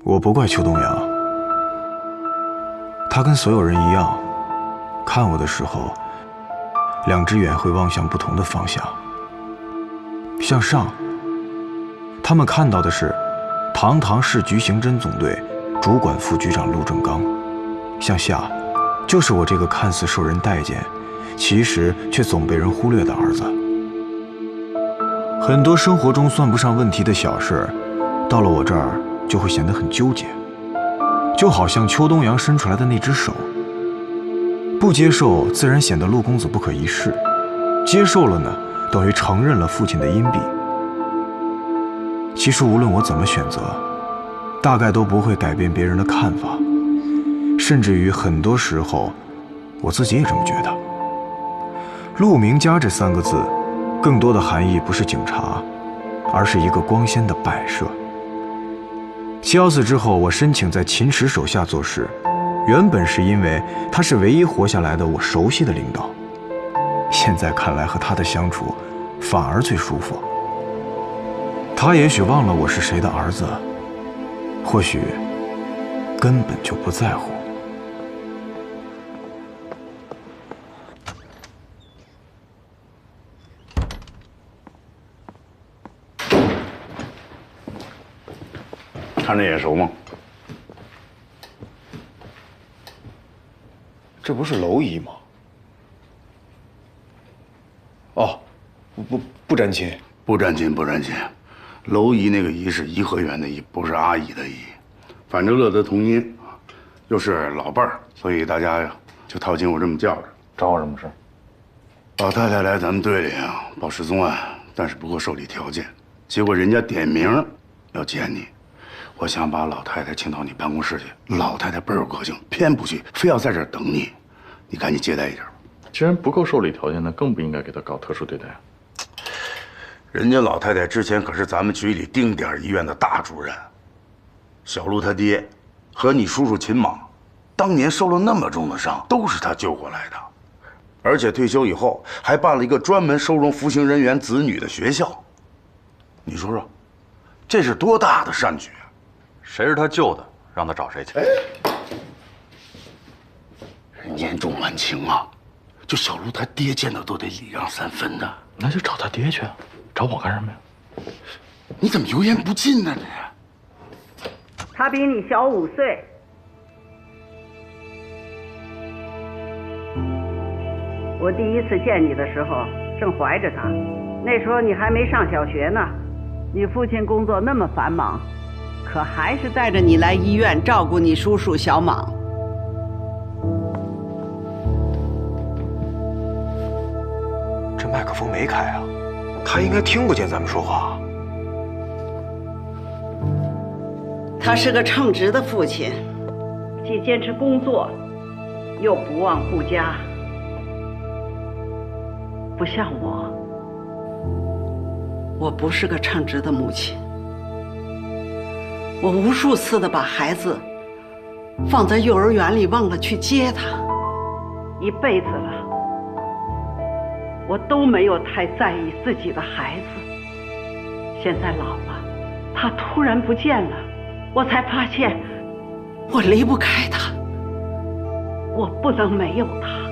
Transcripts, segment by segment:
我不怪邱东阳，他跟所有人一样，看我的时候，两只眼会望向不同的方向。向上，他们看到的是堂堂市局刑侦总队主管副局长陆正刚；向下，就是我这个看似受人待见，其实却总被人忽略的儿子。很多生活中算不上问题的小事，到了我这儿就会显得很纠结，就好像邱东阳伸出来的那只手，不接受自然显得陆公子不可一世，接受了呢，等于承认了父亲的阴蔽。其实无论我怎么选择，大概都不会改变别人的看法，甚至于很多时候，我自己也这么觉得。陆明家这3个字，更多的含义不是警察，而是一个光鲜的摆设。714之后，我申请在秦池手下做事，原本是因为他是唯一活下来的我熟悉的领导。现在看来，和他的相处反而最舒服。他也许忘了我是谁的儿子，或许根本就不在乎。看着眼熟吗？这不是娄姨吗？哦，不沾亲，不沾亲，不沾亲。娄姨那个姨是颐和园的姨，不是阿姨的姨。反正乐得同音，又是老辈儿，所以大家呀就套近乎这么叫着。找我什么事？老太太来咱们队里啊报失踪案，但是不够受理条件，结果人家点名要见你。我想把老太太请到你办公室去，老太太倍儿有个性，偏不去，非要在这儿等你。你赶紧接待一下。既然不够受理条件，那更不应该给他搞特殊对待。人家老太太之前可是咱们局里定点医院的大主任，小陆他爹和你叔叔秦莽，当年受了那么重的伤，都是他救过来的。而且退休以后还办了一个专门收容服刑人员子女的学校。你说说，这是多大的善举啊！谁是他救的，让他找谁去。年重晚轻啊，就小陆他爹见到都得礼让3分的。那就找他爹去，找我干什么呀？你怎么油盐不进呢？他比你小5岁。我第一次见你的时候，正怀着他，那时候你还没上小学呢。你父亲工作那么繁忙，可还是带着你来医院照顾你叔叔小莽。这麦克风没开啊，他应该听不见咱们说话。他是个称职的父亲，既坚持工作，又不忘顾家，不像我。我不是个称职的母亲，我无数次的把孩子放在幼儿园里，忘了去接他，一辈子了，我都没有太在意自己的孩子。现在老了，他突然不见了，我才发现我离不开他，我不能没有他。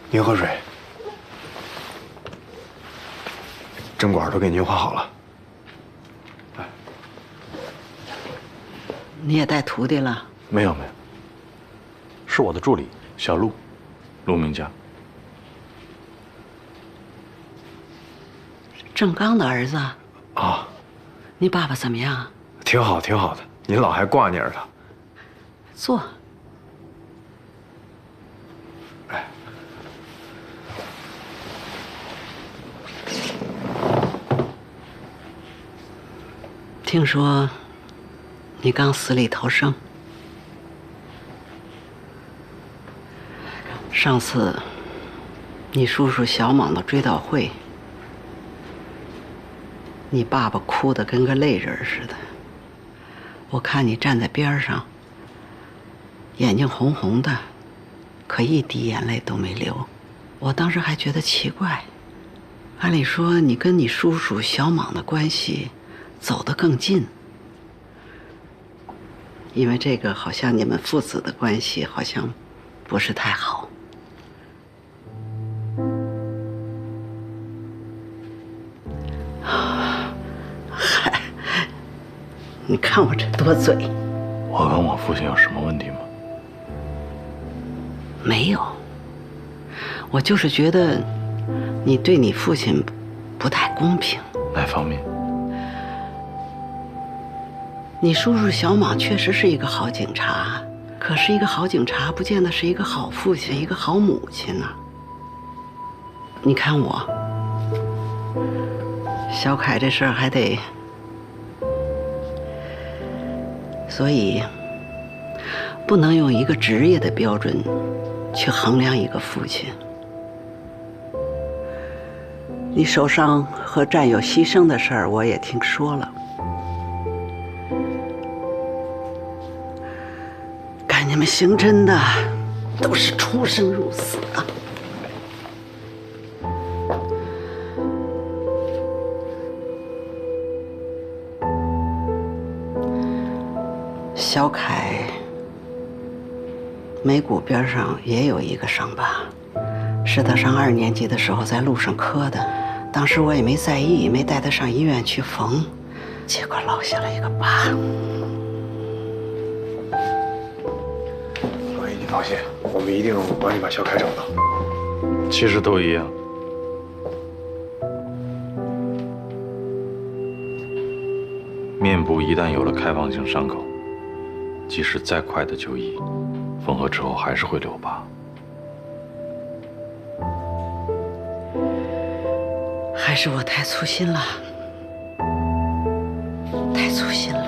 您喝水，针管都给您画好了。你也带徒弟了？没有，是我的助理小陆，陆明佳。郑刚的儿子啊，你爸爸怎么样？挺好，挺好的。您老还挂念着他。坐。听说你刚死里逃生，上次你叔叔小莽的追悼会，你爸爸哭得跟个泪人似的。我看你站在边上，眼睛红红的，可一滴眼泪都没流。我当时还觉得奇怪，按理说你跟你叔叔小莽的关系走得更近，因为这个好像你们父子的关系好像不是太好。嗨，你看我这多嘴。我跟我父亲有什么问题吗？没有，我就是觉得你对你父亲不太公平。哪方面？你叔叔小莽确实是一个好警察，可是一个好警察不见得是一个好父亲、一个好母亲呢。你看我，小凯这事儿还得，所以不能用一个职业的标准去衡量一个父亲。你受伤和战友牺牲的事儿我也听说了，看你们刑侦的都是出生入死啊。小凯眉骨边上也有一个伤疤，是他上2年级的时候在路上磕的，当时我也没在意，没带他上医院去缝，结果落下了一个疤。老爷，你放心，我们一定帮你把小凯找到。其实都一样。面部一旦有了开放性伤口，即使再快的就医，缝合之后还是会留疤。还是我太粗心了，太粗心了。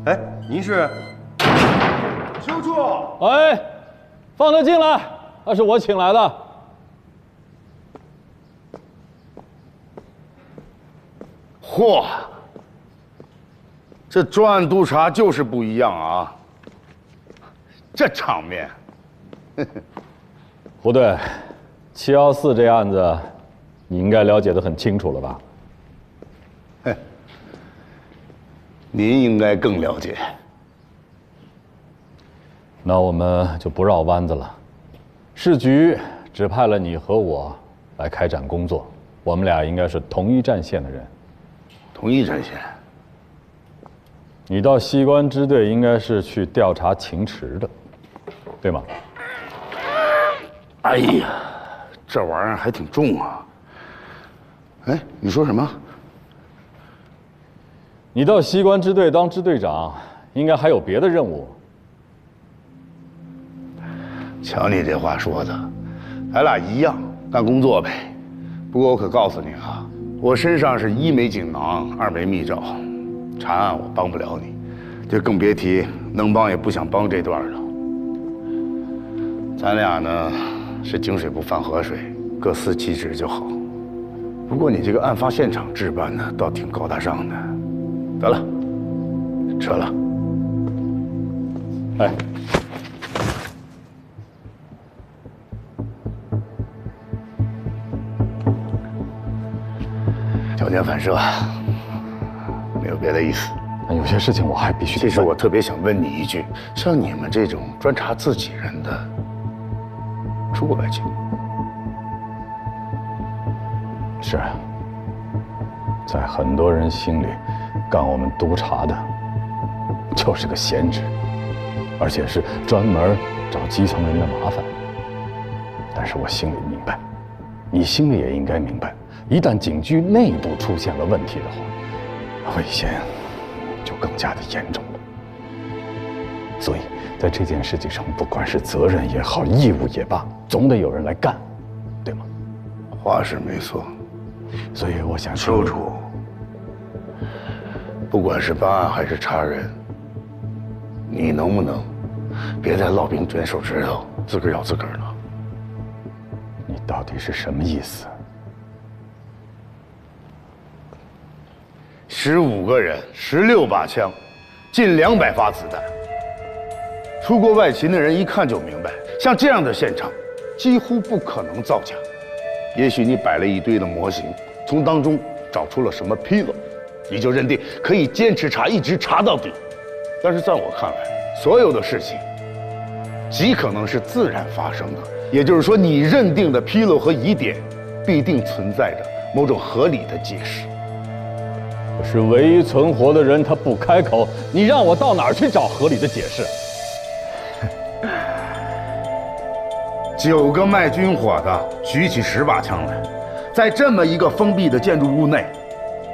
哎，您是？修处，哎，放他进来，那是我请来的。嚯，这专案督察就是不一样啊！这场面，胡队，714这案子，你应该了解得很清楚了吧？您应该更了解。那我们就不绕弯子了。市局指派了你和我来开展工作，我们俩应该是同一战线的人。同一战线。你到西关支队应该是去调查秦池的，对吗？哎呀，这玩意儿还挺重啊！哎，你说什么？你到西关支队当支队长，应该还有别的任务。瞧你这话说的，咱俩一样干工作呗。不过我可告诉你啊，我身上是1枚锦囊，2枚密诏，查案我帮不了你，就更别提能帮也不想帮这段了。咱俩呢是井水不犯河水，各司其职就好。不过你这个案发现场置办呢，倒挺高大上的。得了，撤了。哎，条件反射，没有别的意思。但有些事情我还必须得问。其实我特别想问你一句：像你们这种专查自己人的，出过外勤？是，在很多人心里，干我们督察的就是个闲职，而且是专门找基层人的麻烦。但是我心里明白，你心里也应该明白，一旦警局内部出现了问题的话，危险就更加的严重了。所以在这件事情上，不管是责任也好，义务也罢，总得有人来干，对吗？话是没错。所以我想邱处，不管是办案还是查人，你能不能别再烙饼卷手指头，自个儿咬自个儿了？你到底是什么意思？ 15个人，16把枪，近200发子弹。出过外勤的人一看就明白，像这样的现场，几乎不可能造假。也许你摆了一堆的模型，从当中找出了什么纰漏，你就认定可以坚持查，一直查到底。但是在我看来，所有的事情极可能是自然发生的，也就是说，你认定的纰漏和疑点，必定存在着某种合理的解释。可是唯一存活的人他不开口，你让我到哪儿去找合理的解释？9个卖军火的举起10把枪来，在这么一个封闭的建筑物内，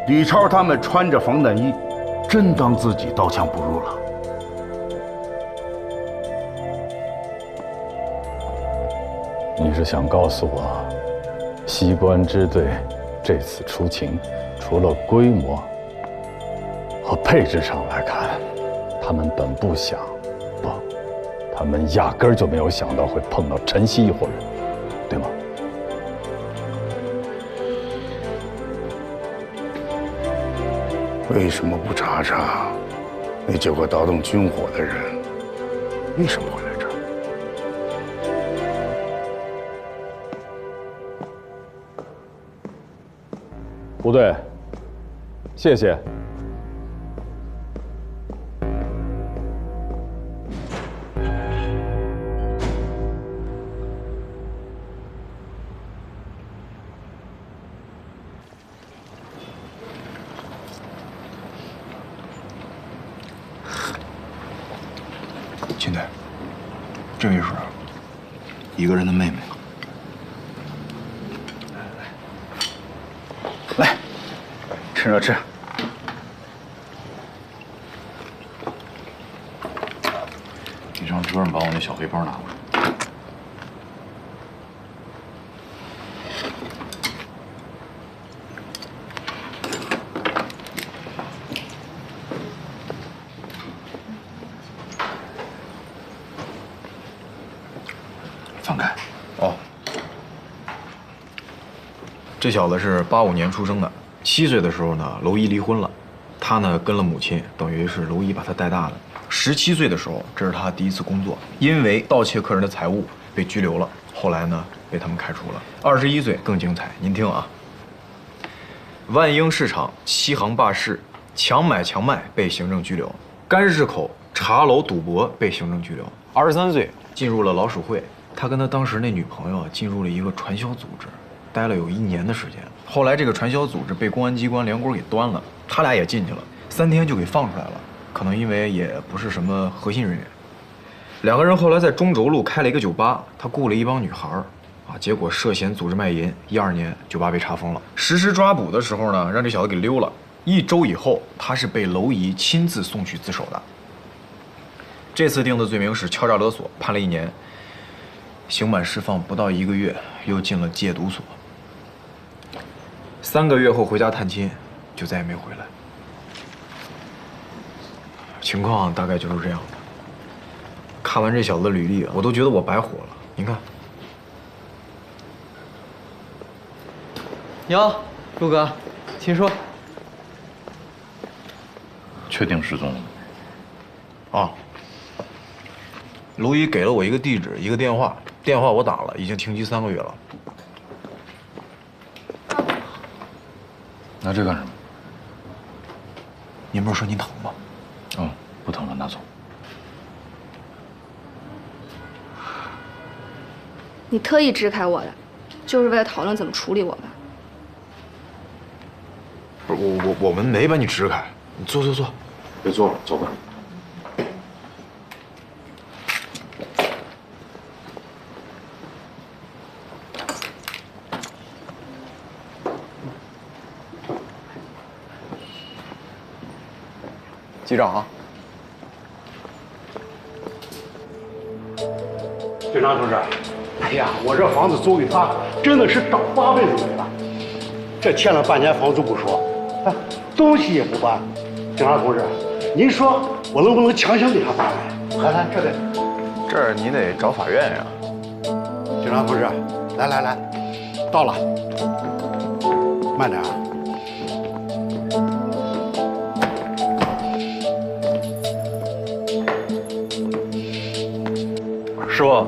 吕超他们穿着防弹衣，真当自己刀枪不入了。你是想告诉我，西关支队这次出勤，除了规模和配置上来看，他们本不想，不，他们压根儿就没有想到会碰到陈曦一伙人，对吗？为什么不查查那9个盗动军火的人为什么会来这儿？部队，谢谢。秦队，这位是一个人的妹妹。来，趁热吃。你上车上把我那小背包拿过来。放开。哦。这小子是85年出生的，7岁的时候呢，娄姨离婚了，他呢跟了母亲，等于是娄姨把他带大的。17岁的时候，这是他第一次工作，因为盗窃客人的财物被拘留了，后来呢被他们开除了。21岁更精彩，您听啊。万英市场7行霸市，强买强卖被行政拘留；甘市口茶楼赌博被行政拘留。23岁进入了老鼠会，他跟他当时那女朋友进入了一个传销组织，待了有1年的时间。后来这个传销组织被公安机关连锅给端了，他俩也进去了，3天就给放出来了。可能因为也不是什么核心人员。2个人后来在中轴路开了一个酒吧，他雇了一帮女孩结果涉嫌组织卖淫。12年，酒吧被查封了。实施抓捕的时候呢，让这小子给溜了。1周以后，他是被娄姨亲自送去自首的。这次定的罪名是敲诈勒索，判了1年。刑满释放不到1个月，又进了戒毒所。3个月后回家探亲，就再也没回来。情况大概就是这样的。看完这小子的履历我都觉得我白活了。您看，哟，陆哥，请说。确定失踪了吗？娄姨给了我一个地址，一个电话，电话我打了，已经停机3个月了。拿这干什么？您不是说您疼吗？不疼了，拿走。你特意支开我的，就是为了讨论怎么处理我吧？不是我们没把你支开，你坐。别坐了，走吧。局长。警察同志，哎呀，我这房子租给他，真的是倒8辈子霉了。这欠了半年房租不说，东西也不搬。警察同志，您说我能不能强行给他搬来？来，这儿你得找法院呀。警察同志，来，到了，慢点啊。师傅，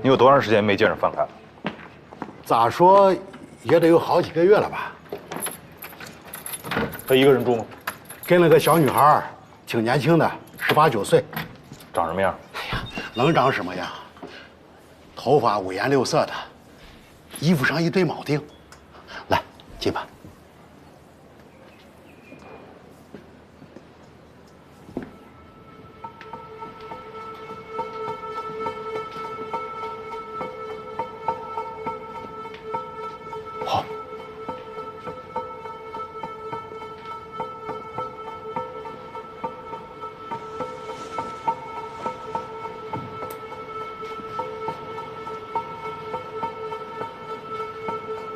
你有多长时间没见着范凯了？咋说也得有好几个月了吧？他一个人住吗？跟了个小女孩，挺年轻的，18、19岁。长什么样？哎呀，能长什么样？头发五颜六色的，衣服上一堆铆钉。来，进吧。好。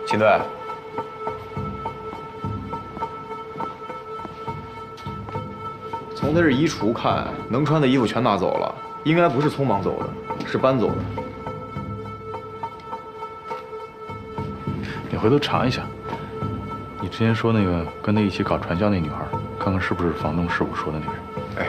秦队，从他这衣橱看，能穿的衣服全拿走了，应该不是匆忙走的，是搬走的。你回头查一下，你之前说那个跟他一起搞传销那女孩，看看是不是房东师傅说的那个人。哎。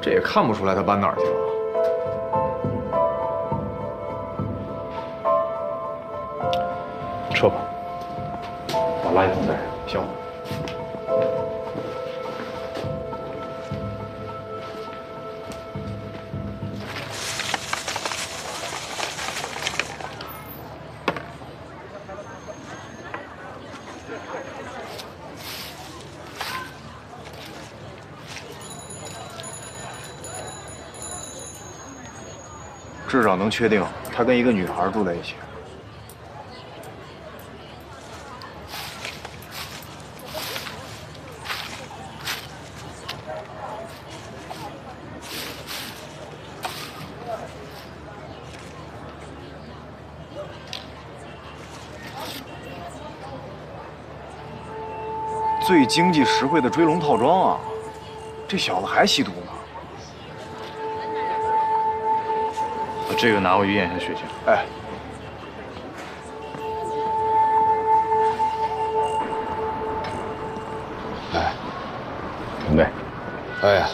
这也看不出来他搬哪儿去了。撤吧，把垃圾桶带上。行。至少能确定他跟一个女孩住在一起。最经济实惠的追龙套装啊！这小子还吸毒呢。把这个拿回去验一下血型。哎，哎，陈队，哎呀，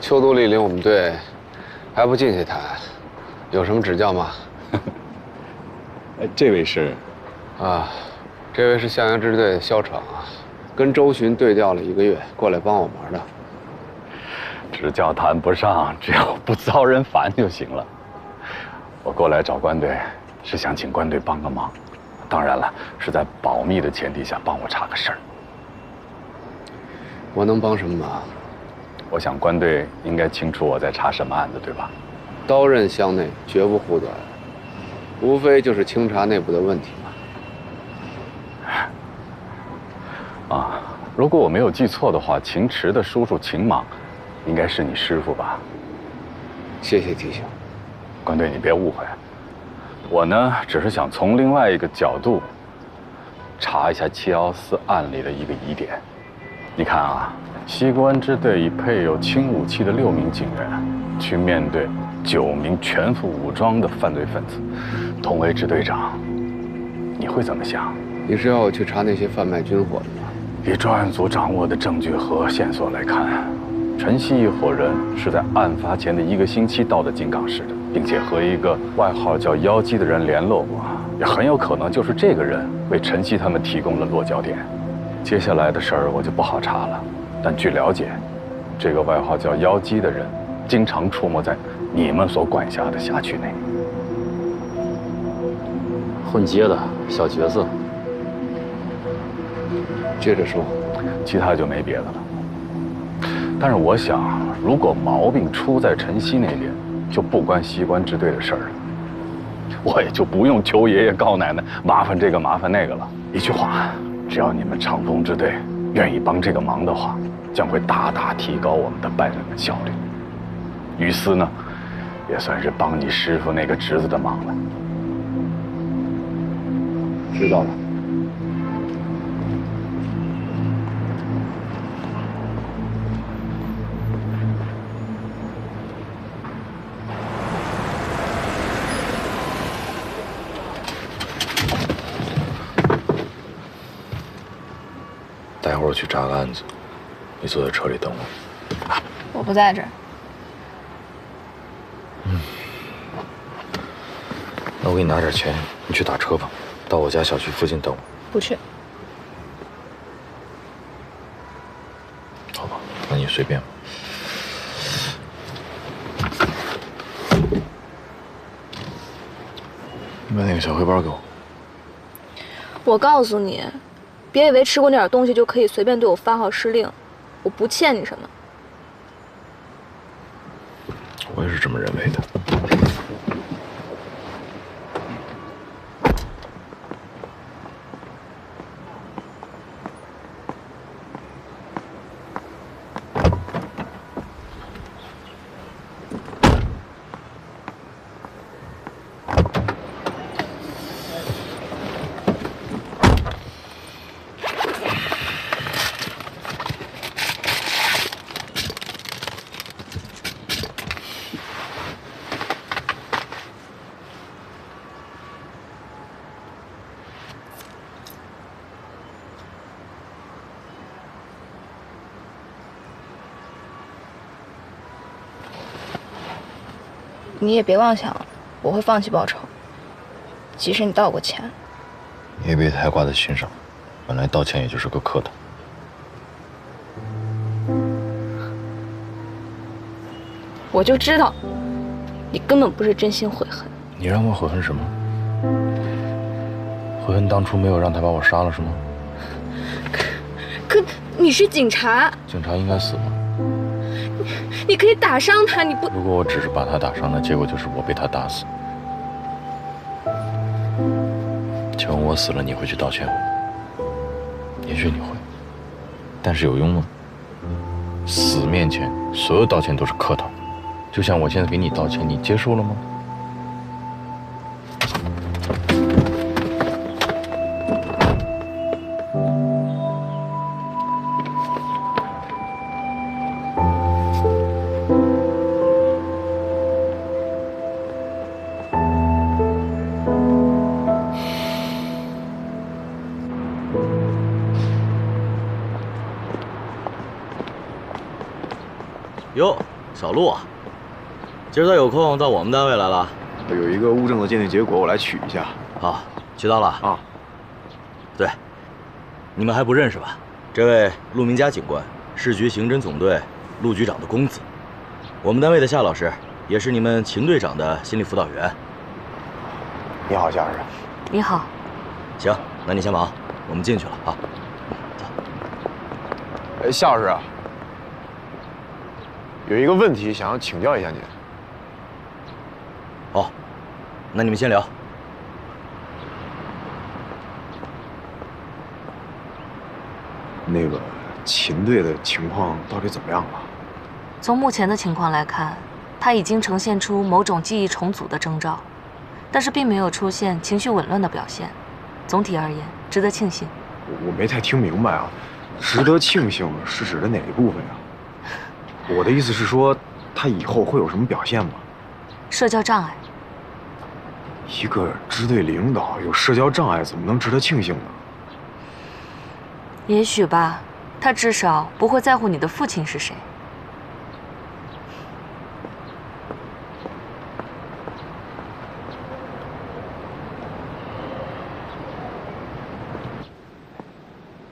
邱督莅领我们队，还不进去谈，有什么指教吗？哎，这位是？啊，这位是向阳支队的肖闯啊，跟周巡对调了1个月，过来帮我忙的。指教谈不上，只要不遭人烦就行了。我过来找关队，是想请关队帮个忙，当然了，是在保密的前提下帮我查个事儿。我能帮什么忙？我想关队应该清楚我在查什么案子，对吧？刀刃向内，绝不护短，无非就是清查内部的问题嘛。啊，如果我没有记错的话，秦池的叔叔秦莽，应该是你师傅吧？谢谢提醒。关队，你别误会，我呢只是想从另外一个角度查一下七幺四案里的一个疑点。你看啊，西关支队以配有轻武器的6名警员，去面对9名全副武装的犯罪分子，同为支队长，你会怎么想？你是要我去查那些贩卖军火的吗？以专案组掌握的证据和线索来看，陈曦一伙人是在案发前的1个星期到的金港市的，并且和一个外号叫妖姬的人联络过，也很有可能就是这个人为陈曦他们提供了落脚点。接下来的事儿我就不好查了，但据了解，这个外号叫妖姬的人经常出没在你们所管辖的辖区内。混街的小角色。接着说，其他就没别的了。但是我想，如果毛病出在陈曦那边，就不关西关支队的事儿了，我也就不用求爷爷告奶奶麻烦这个麻烦那个了。一句话，只要你们长风支队愿意帮这个忙的话，将会大大提高我们的办案的效率。于私呢，也算是帮你师傅那个侄子的忙了。知道了。会儿去查个案子，你坐在车里等我。我不在这儿。那我给你拿点钱，你去打车吧，到我家小区附近等我。不去。好吧，那你随便吧。你把那个小黑包给我。我告诉你，别以为吃过那点东西就可以随便对我发号施令，我不欠你什么。我也是这么认为的。你也别妄想我会放弃报仇，即使你道过歉。你也别太挂在心上，本来道歉也就是个客套。我就知道，你根本不是真心悔恨。你让我悔恨什么？悔恨当初没有让他把我杀了是吗？可你是警察，警察应该死吗？你可以打伤他，你不……如果我只是把他打伤，那结果就是我被他打死。请问我死了，你会去道歉吗？也许你会，但是有用吗？死面前，所有道歉都是客套。就像我现在给你道歉，你接受了吗？哟，小陆啊，今儿咋有空到我们单位来了？有一个物证的鉴定结果，我来取一下。好，取到了啊。对，你们还不认识吧？这位陆明佳警官，市局刑侦总队陆局长的公子，我们单位的夏老师，也是你们秦队长的心理辅导员。你好，夏老师。你好。行，那你先忙，我们进去了啊。走。夏老师啊。有一个问题想要请教一下您。好，那你们先聊。那个秦队的情况到底怎么样了？从目前的情况来看，他已经呈现出某种记忆重组的征兆，但是并没有出现情绪紊乱的表现。总体而言，值得庆幸。我没太听明白啊，值得庆幸是指的哪一部分啊？我的意思是说，他以后会有什么表现吗？社交障碍。一个支队领导有社交障碍，怎么能值得庆幸呢？也许吧，他至少不会在乎你的父亲是谁。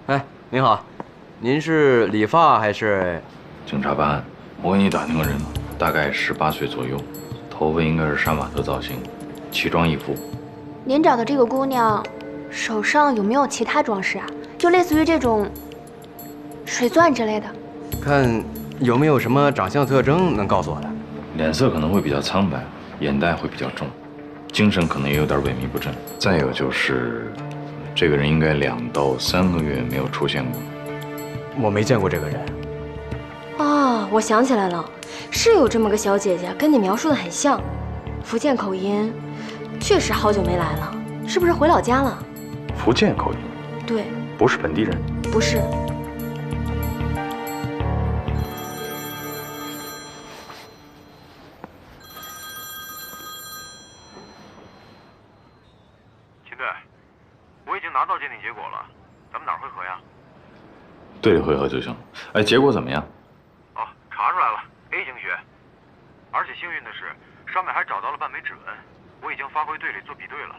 哎，您好，您是理发还是？警察办案，我给你打听个人，大概18岁左右，头发应该是杀马特造型，奇装异服。您找的这个姑娘，手上有没有其他装饰啊？就类似于这种水钻之类的。看有没有什么长相特征能告诉我的？脸色可能会比较苍白，眼袋会比较重，精神可能也有点萎靡不振。再有就是，这个人应该2到3个月没有出现过。我没见过这个人。哦，我想起来了，是有这么个小姐姐，跟你描述的很像，福建口音，确实好久没来了，是不是回老家了？福建口音？对，不是本地人。不是。秦队，我已经拿到鉴定结果了，咱们哪儿会合呀？队里汇合就行了。哎，结果怎么样？哦，查出来了 ，A 型血，而且幸运的是，上面还找到了半枚指纹，我已经发回队里做比对了。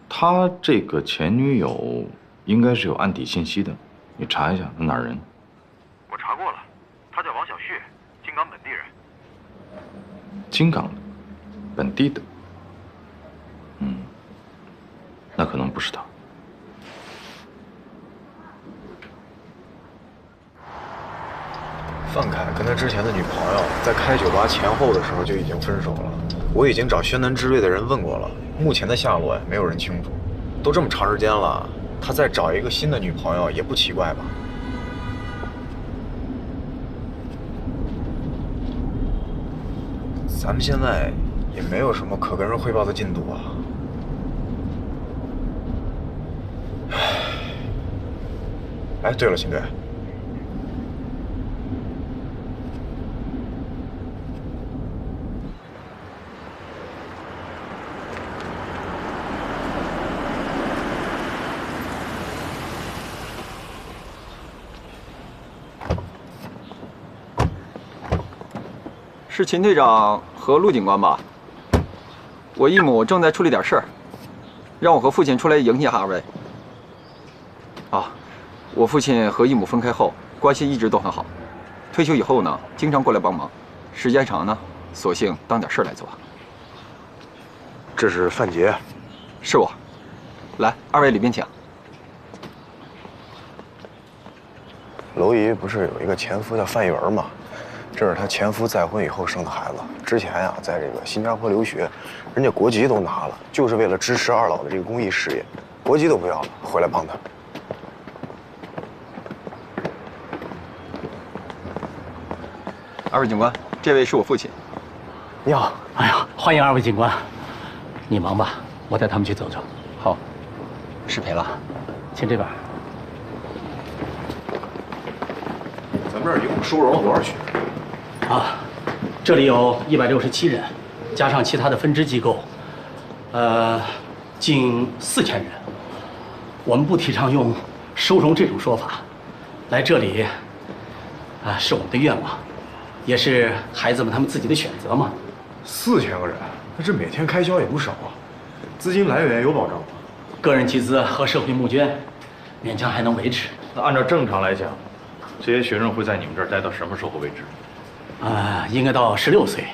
他这个前女友应该是有案底信息的，你查一下他哪儿人？我查过了，他叫王小旭，金港本地人。金港的，本地的。那可能不是他。范凯跟他之前的女朋友在开酒吧前后的时候就已经分手了。我已经找轩南之瑞的人问过了，目前的下落呀，没有人清楚。都这么长时间了，他再找一个新的女朋友也不奇怪吧？咱们现在也没有什么可跟人汇报的进度啊。哎，对了，秦队。是秦队长和陆警官吧？我义母正在处理点事儿，让我和父亲出来迎接二位。啊，我父亲和义母分开后，关系一直都很好。退休以后呢，经常过来帮忙，时间长呢，索性当点事儿来做。这是范杰，是我。来，二位里边请。娄姨不是有一个前夫叫范玉儿吗？这是她前夫再婚以后生的孩子。之前呀，在这个新加坡留学，人家国籍都拿了，就是为了支持二老的这个公益事业，国籍都不要了，回来帮他。二位警官，这位是我父亲。你好，哎呀，欢迎二位警官。你忙吧，我带他们去走走。好，失陪了，请这边。咱们这儿一共收容了多少学生？啊，这里有167人，加上其他的分支机构，近4000人。我们不提倡用收容这种说法，来这里，是我们的愿望，也是孩子们他们自己的选择嘛。4000个人，那这每天开销也不少啊，资金来源有保障吗？个人集资和社会募捐，勉强还能维持。那按照正常来讲，这些学生会在你们这儿待到什么时候为止？应该到16岁，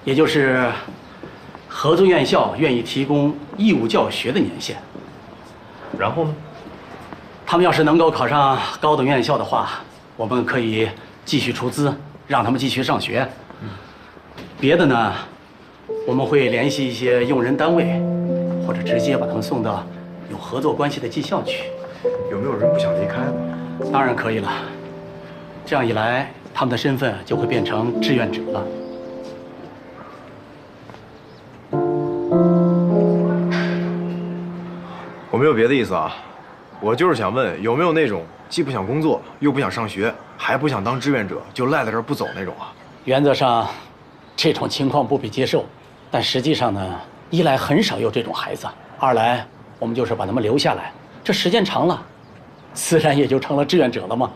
也就是合作院校愿意提供义务教学的年限。然后呢？他们要是能够考上高等院校的话，我们可以继续出资，让他们继续上学。别的呢，我们会联系一些用人单位，或者直接把他们送到有合作关系的技校去。有没有人不想离开的？当然可以了。这样一来，他们的身份就会变成志愿者了。我没有别的意思啊，我就是想问，有没有那种既不想工作，又不想上学，还不想当志愿者，就赖在这儿不走那种啊？原则上，这种情况不被接受，但实际上呢，一来很少有这种孩子，二来我们就是把他们留下来，这时间长了，自然也就成了志愿者了嘛。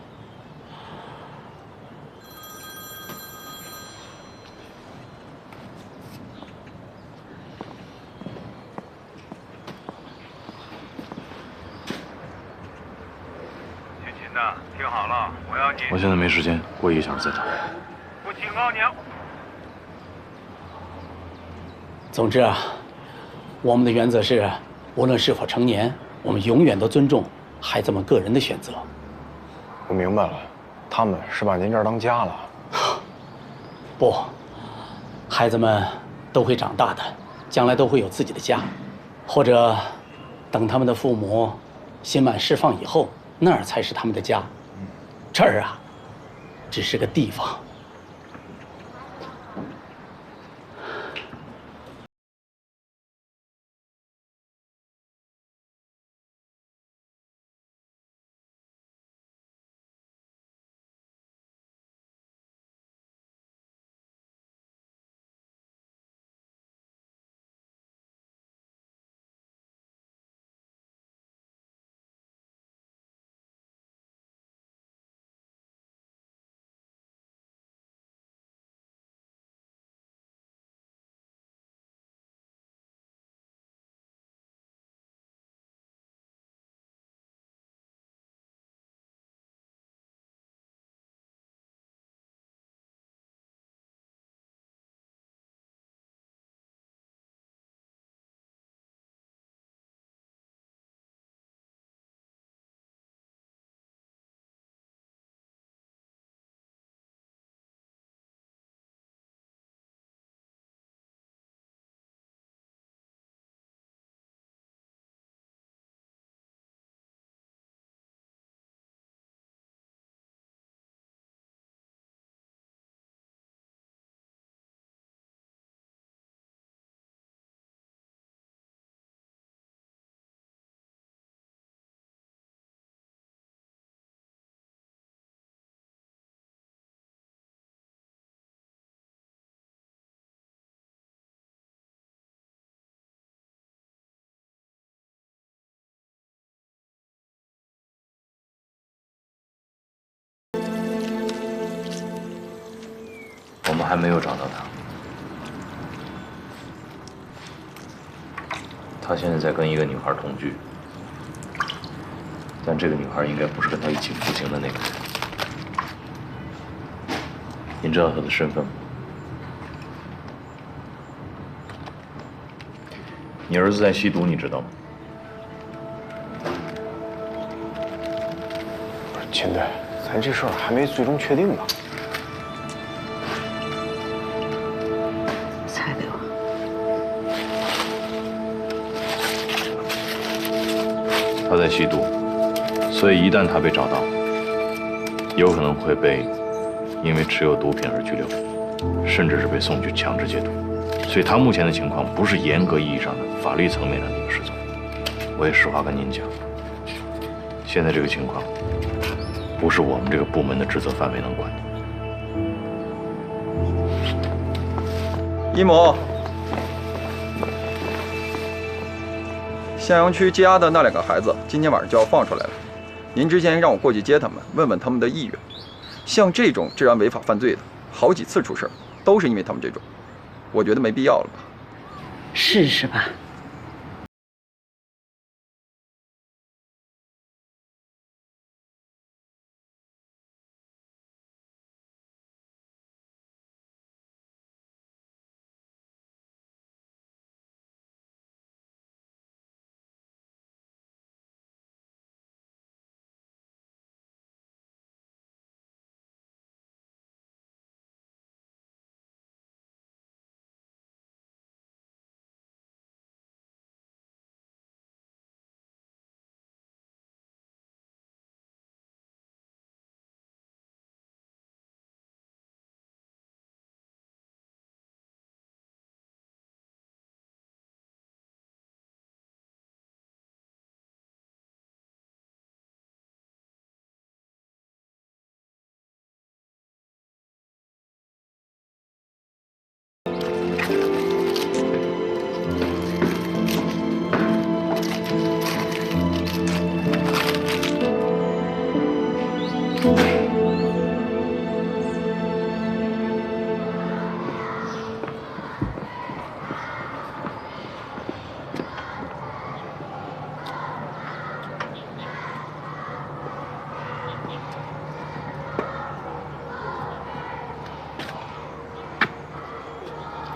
听好了，我要你。我现在没时间，过1个小时再谈。我警告你。总之啊，我们的原则是，无论是否成年，我们永远都尊重孩子们个人的选择。我明白了，他们是把您这儿当家了。不，孩子们都会长大的，将来都会有自己的家，或者等他们的父母心满释放以后，那儿才是他们的家。这儿啊，只是个地方。们还没有找到他。他现在在跟一个女孩同居，但这个女孩应该不是跟他一起服刑的那个人。您知道他的身份吗？你儿子在吸毒，你知道吗？不是秦队，咱这事儿还没最终确定呢。材料。他在吸毒，所以一旦他被找到，有可能会被因为持有毒品而拘留，甚至是被送去强制戒毒。所以他目前的情况不是严格意义上的法律层面上的一个失踪。我也实话跟您讲，现在这个情况不是我们这个部门的职责范围能管的。一某，向阳区羁押的那2个孩子今天晚上就要放出来了，您之前让我过去接他们，问问他们的意愿。像这种治安违法犯罪的，好几次出事，都是因为他们这种，我觉得没必要了吧？试吧。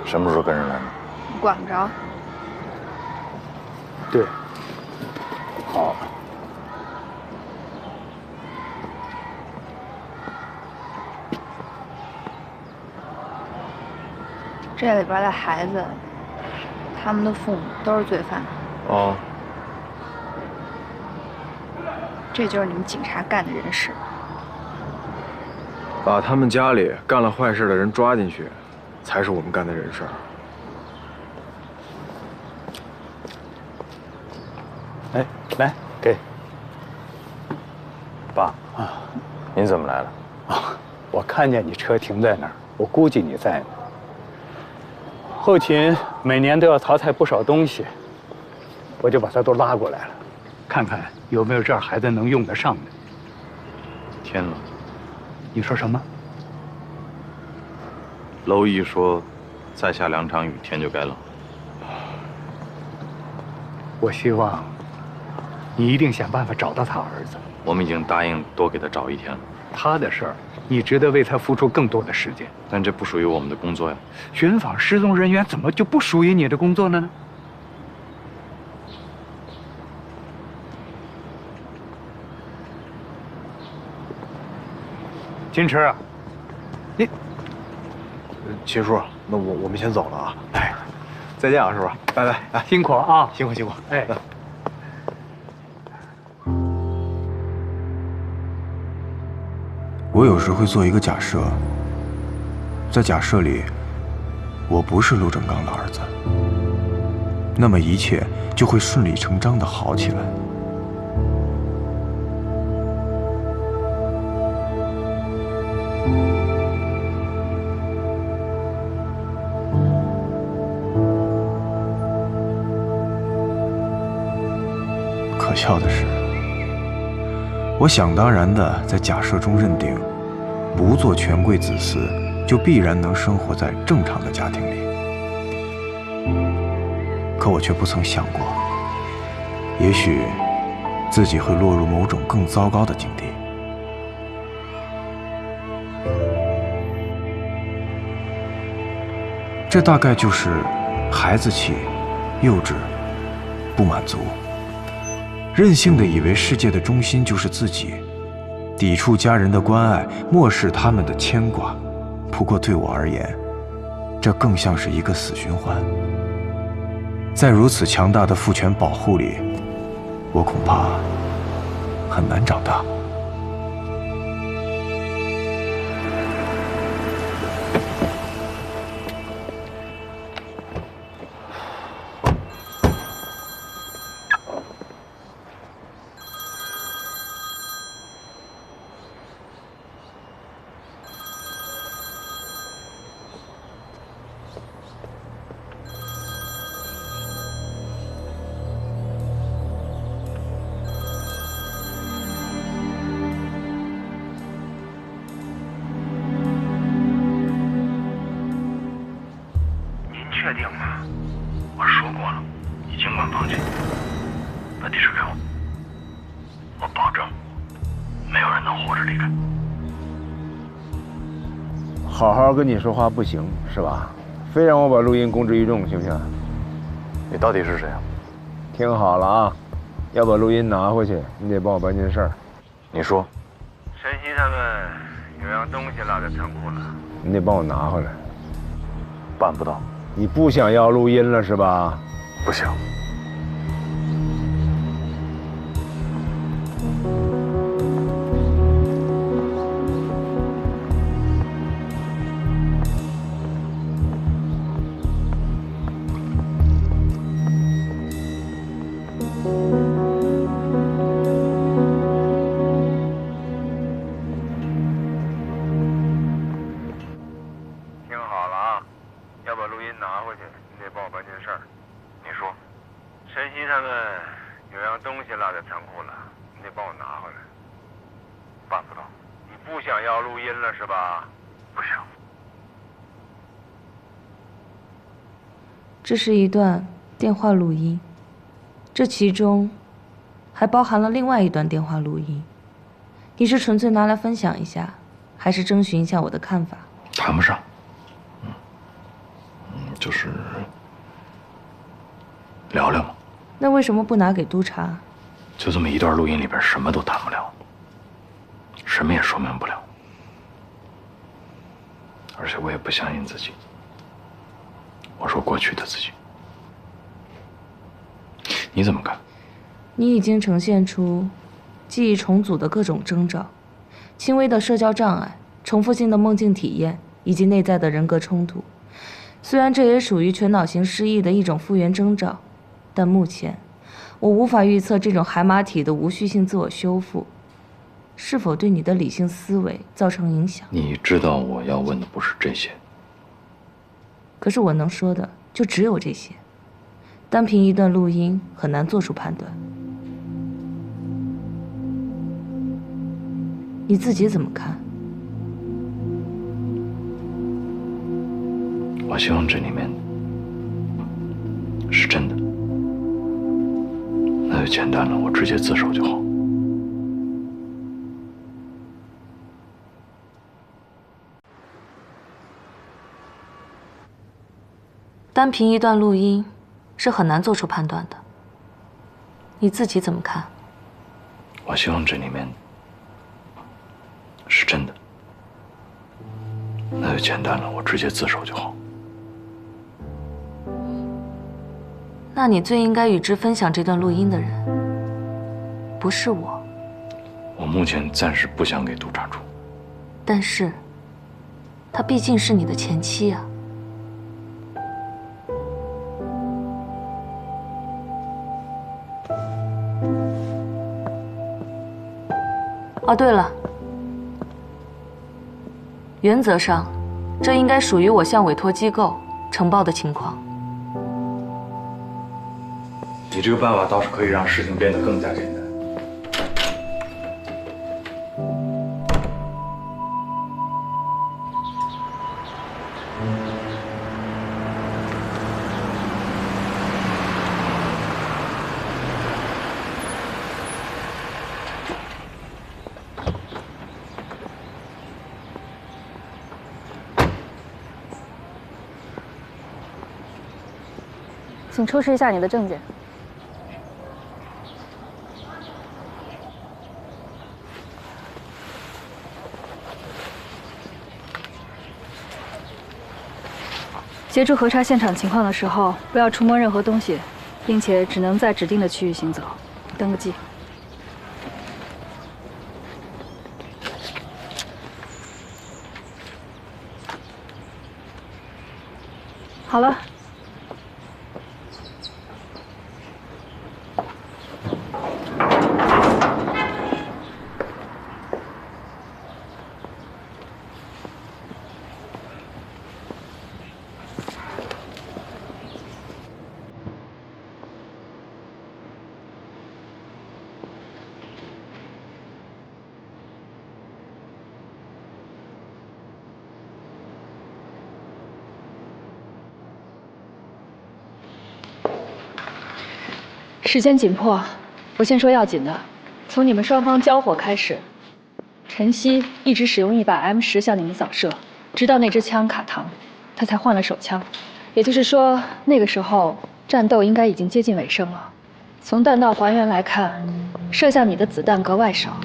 什么时候跟人来的？管不着。对，好。这里边的孩子，他们的父母都是罪犯。哦。这就是你们警察干的人事。把他们家里干了坏事的人抓进去，才是我们干的人事。哎，来给爸啊！您怎么来了？啊，我看见你车停在那儿，我估计你在呢。后勤每年都要淘汰不少东西，我就把它都拉过来了，看看有没有这儿孩子能用得上的。天冷。你说什么？娄毅说，再下2场雨，天就该冷。我希望你一定想办法找到他儿子。我们已经答应多给他找1天了。他的事儿，你值得为他付出更多的时间。但这不属于我们的工作呀。寻访失踪人员怎么就不属于你的工作呢？金池啊，你，秦叔，那我们先走了啊。哎，再见啊，师傅，拜拜。哎，辛苦啊，辛苦辛苦。哎。我有时会做一个假设，在假设里，我不是陆正刚的儿子，那么一切就会顺理成章地好起来。可笑的是，我想当然地在假设中认定，不做权贵子嗣就必然能生活在正常的家庭里。可我却不曾想过，也许自己会落入某种更糟糕的境地。这大概就是孩子气、幼稚、不满足，任性的以为世界的中心就是自己，抵触家人的关爱，漠视他们的牵挂。不过对我而言，这更像是一个死循环。在如此强大的父权保护里，我恐怕很难长大。确定吗？我说过了，你尽管放弃，把地址给我，我保证没有人能活着离开。好好跟你说话不行是吧？非让我把录音公之于众，行不行？你到底是谁啊？听好了啊，要把录音拿回去，你得帮我办件事儿。你说。晨曦他们有样东西落在仓库了，你得帮我拿回来。办不到。你不想要录音了是吧？不想。这是一段电话录音，这其中还包含了另外一段电话录音。你是纯粹拿来分享一下，还是征询一下我的看法？谈不上，就是聊聊嘛。那为什么不拿给督察？就这么一段录音里边，什么都谈不了，什么也说明不了，而且我也不相信自己。我说过去的自己，你怎么看？你已经呈现出记忆重组的各种征兆，轻微的社交障碍、重复性的梦境体验以及内在的人格冲突。虽然这也属于全脑型失忆的一种复原征兆，但目前我无法预测这种海马体的无序性自我修复是否对你的理性思维造成影响。你知道我要问的不是这些。可是我能说的就只有这些，单凭一段录音很难做出判断。你自己怎么看？我希望这里面是真的，那就简单了，我直接自首就好。单凭一段录音是很难做出判断的，你自己怎么看？我希望这里面是真的，那就简单了，我直接自首就好。那你最应该与之分享这段录音的人，不是我。我目前暂时不想给督察处，但是，她毕竟是你的前妻啊。哦，对了，原则上，这应该属于我向委托机构呈报的情况。你这个办法倒是可以让事情变得更加简单。请出示一下你的证件。协助核查现场情况的时候，不要触摸任何东西，并且只能在指定的区域行走。登个记。好了。时间紧迫，我先说要紧的。从你们双方交火开始，陈曦一直使用一把 M10向你们扫射，直到那支枪卡膛，他才换了手枪。也就是说，那个时候战斗应该已经接近尾声了。从弹道还原来看，射向你的子弹格外少，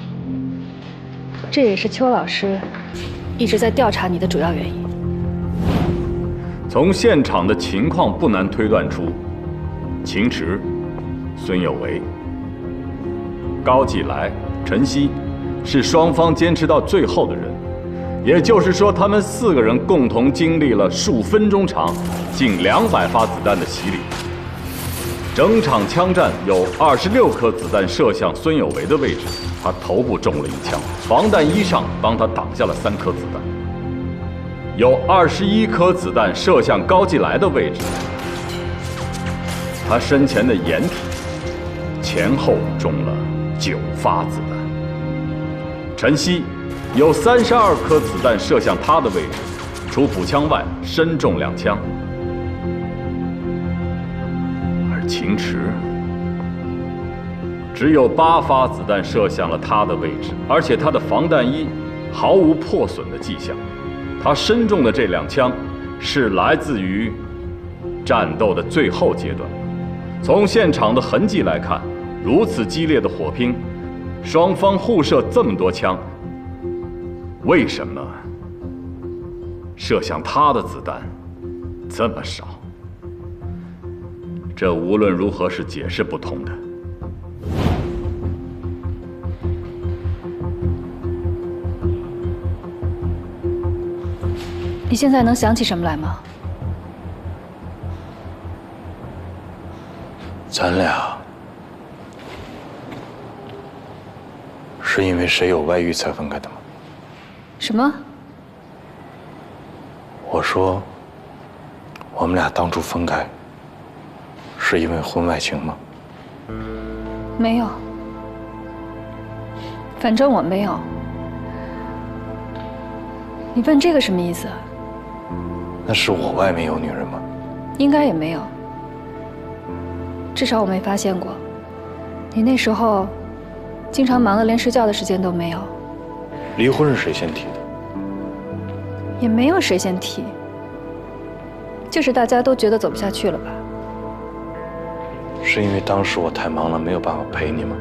这也是邱老师一直在调查你的主要原因。从现场的情况不难推断出，秦池、孙有为、高继来、陈曦是双方坚持到最后的人，也就是说，他们4个人共同经历了数分钟长、近200发子弹的洗礼。整场枪战有26颗子弹射向孙有为的位置，他头部中了1枪，防弹衣上帮他挡下了3颗子弹。有21颗子弹射向高继来的位置，他身前的掩体前后中了9发子弹。陈曦有32颗子弹射向他的位置，除腹腔外身中2枪。而秦池只有8发子弹射向了他的位置，而且他的防弹衣毫无破损的迹象。他身中的这2枪是来自于战斗的最后阶段。从现场的痕迹来看，如此激烈的火拼，双方互射这么多枪，为什么射向他的子弹这么少？这无论如何是解释不通的。你现在能想起什么来吗？咱俩是因为谁有外遇才分开的吗？什么？我说，我们俩当初分开，是因为婚外情吗？没有，反正我没有。你问这个什么意思？那是我外面有女人吗？应该也没有，至少我没发现过。你那时候经常忙得连睡觉的时间都没有。离婚是谁先提的？也没有谁先提，就是大家都觉得走不下去了吧？是因为当时我太忙了，没有办法陪你吗？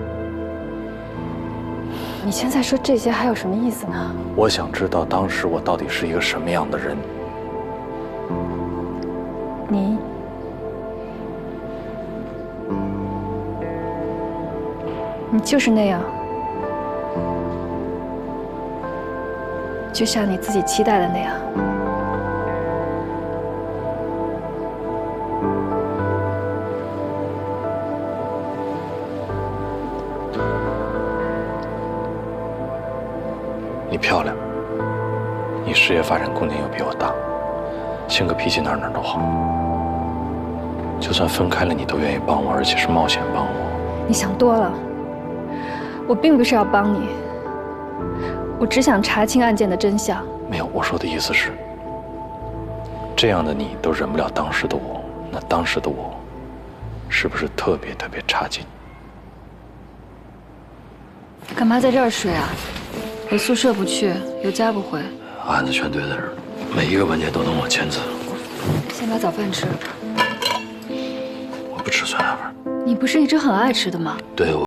你现在说这些还有什么意思呢？我想知道当时我到底是一个什么样的人。你就是那样，就像你自己期待的那样。你漂亮，你事业发展空间又比我大，性格脾气哪儿都好。就算分开了，你都愿意帮我，而且是冒险帮我。你想多了，我并不是要帮你，我只想查清案件的真相。没有，我说的意思是，这样的你都忍不了当时的我，那当时的我，是不是特别特别差劲？干嘛在这儿睡啊？有宿舍不去，有家不回。案子全堆在这儿，每一个文件都等我签字。先把早饭吃。不吃酸辣粉。你不是一直很爱吃的吗？对，我。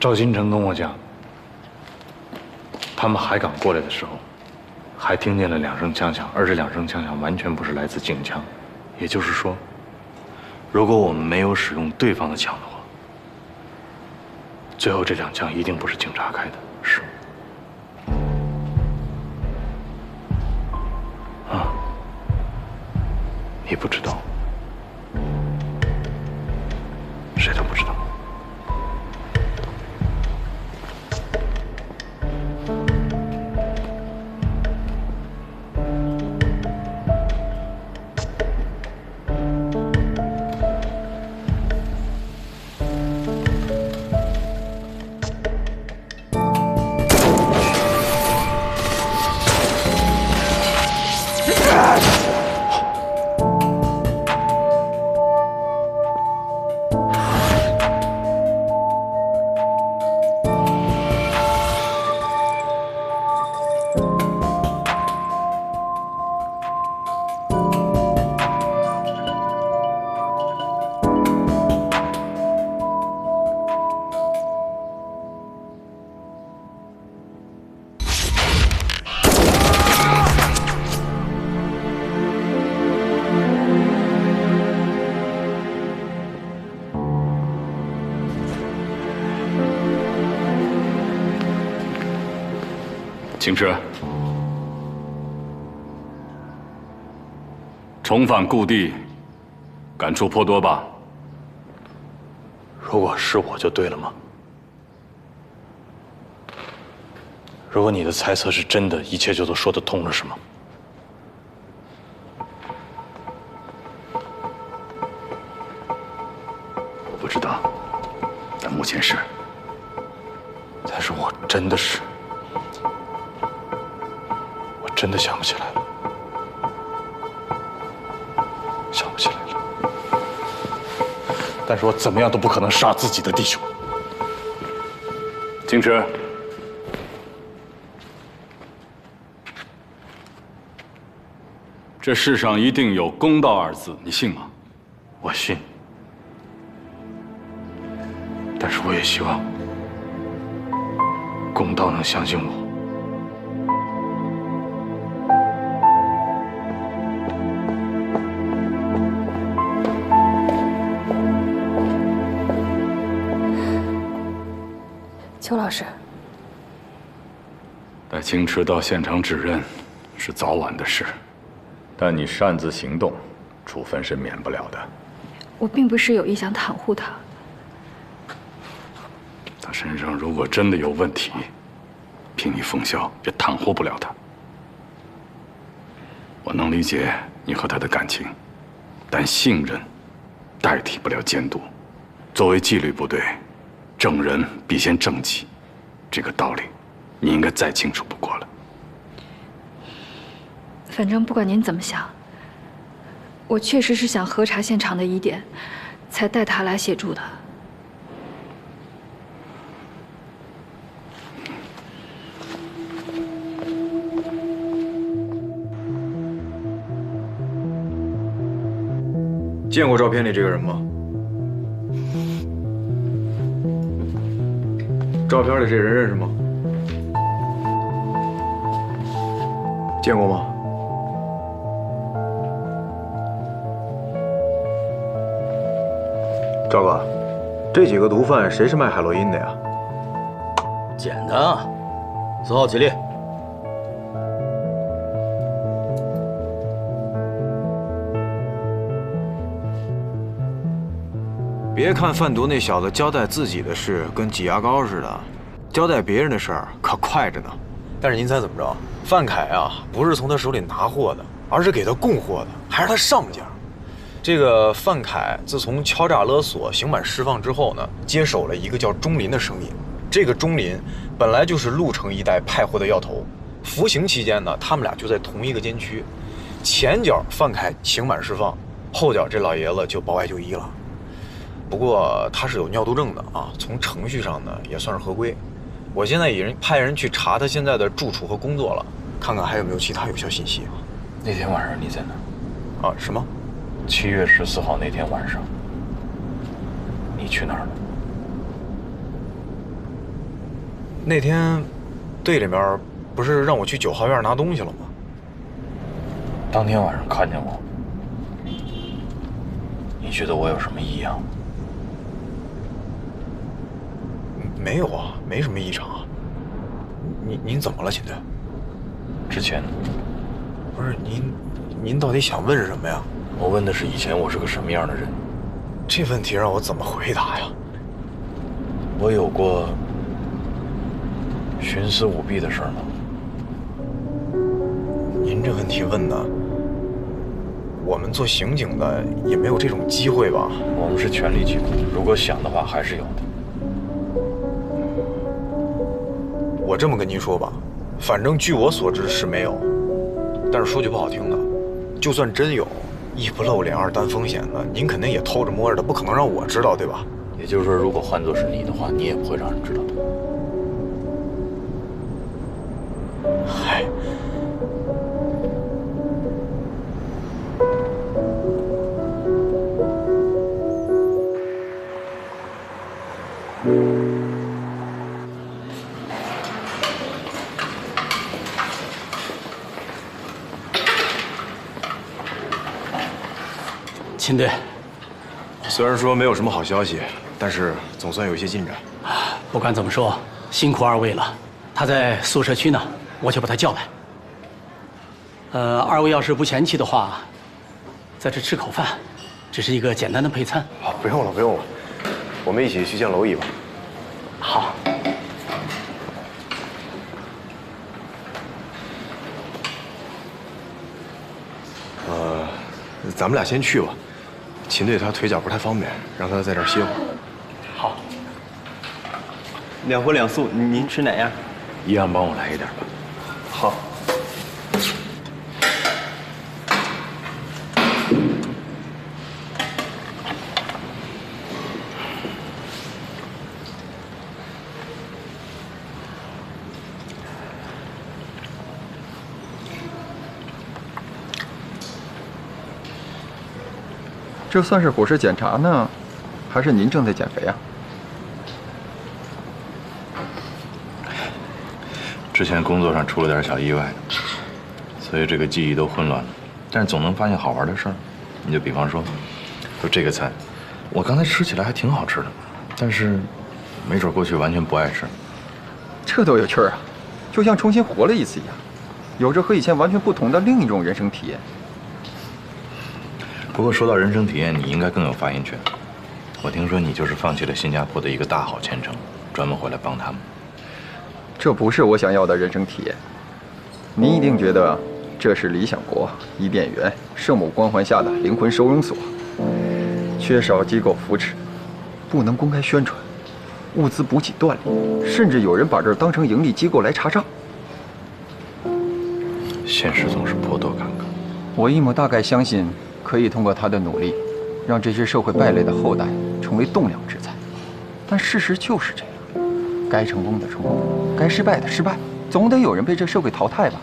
赵金城跟我讲，他们海港过来的时候，还听见了2声枪响，而这2声枪响完全不是来自警枪，也就是说，如果我们没有使用对方的枪的话，最后这2枪一定不是警察开的，是吗？啊，你不知道，谁都不知道。请吃。重返故地，感触颇多吧？如果是我就对了吗？如果你的猜测是真的，一切就都说得通了，是吗？我不知道，但目前是。但是我真的是。真的想不起来了，想不起来了。但是我怎么样都不可能杀自己的弟兄。京池，这世上一定有公道2字，你信吗？我信。但是我也希望公道能相信我。邱老师，带京池到现场指认，是早晚的事，但你擅自行动，处分是免不了的。我并不是有意想袒护他。他身上如果真的有问题，凭你奉孝也袒护不了他。我能理解你和他的感情，但信任代替不了监督。作为纪律部队，正人必先正己，这个道理你应该再清楚不过了。反正不管您怎么想，我确实是想核查现场的疑点，才带他来协助的。见过照片里这个人吗？照片里这人认识吗？见过吗？赵哥，这几个毒贩谁是卖海洛因的呀？简单啊，4号起立。别看贩毒那小子交代自己的事跟挤牙膏似的，交代别人的事儿可快着呢。但是您猜怎么着？范凯啊，不是从他手里拿货的，而是给他供货的，还是他上家。这个范凯自从敲诈勒索、刑满释放之后呢，接手了一个叫钟林的生意。这个钟林本来就是鹿城一带派货的要头，服刑期间呢，他们俩就在同一个监区。前脚范凯刑满释放，后脚这老爷子就保外就医了。不过他是有尿毒症的啊，从程序上呢也算是合规。我现在已经派人去查他现在的住处和工作了，看看还有没有其他有效信息。那天晚上你在哪？啊，什么？7月14号那天晚上，你去哪儿了？那天，队里面不是让我去9号院拿东西了吗？当天晚上看见我，你觉得我有什么异样？没有啊，没什么异常啊。您怎么了，秦队？之前不是您到底想问什么呀？我问的是以前我是个什么样的人。这问题让我怎么回答呀？我有过徇私舞弊的事儿吗？您这问题问的，我们做刑警的也没有这种机会吧？我们是权力机构，如果想的话还是有的。我这么跟您说吧，反正据我所知是没有。但是说句不好听的，就算真有，一不露脸，二担风险的，您肯定也偷着摸着的，不可能让我知道，对吧？也就是说，如果换作是你的话，你也不会让人知道的。嗨，秦队，虽然说没有什么好消息，但是总算有一些进展。不管怎么说，辛苦二位了。他在宿舍区呢，我去把他叫来。二位要是不嫌弃的话，在这吃口饭，只是一个简单的配餐。好，不用了，不用了，我们一起去见娄毅吧。好。咱们俩先去吧。秦队他腿脚不太方便，让他在这儿歇会儿。好。2荤2素，您吃哪样？一样帮我来一点吧。好。这算是伙食检查呢，还是您正在减肥啊？之前工作上出了点小意外，所以这个记忆都混乱了。但是总能发现好玩的事儿。你就比方说这个菜，我刚才吃起来还挺好吃的，但是没准过去完全不爱吃。这都有趣儿啊，就像重新活了一次一样，有着和以前完全不同的另一种人生体验。不过说到人生体验，你应该更有发言权。我听说你就是放弃了新加坡的一个大好前程，专门回来帮他们。这不是我想要的人生体验。您一定觉得这是理想国、伊甸园、圣母光环下的灵魂收容所，缺少机构扶持，不能公开宣传，物资补给断裂，甚至有人把这儿当成盈利机构来查账。现实总是颇多坎坷。我一亩大概相信，可以通过他的努力，让这些社会败类的后代成为栋梁之才。但事实就是这样，该成功的成功，该失败的失败，总得有人被这社会淘汰吧。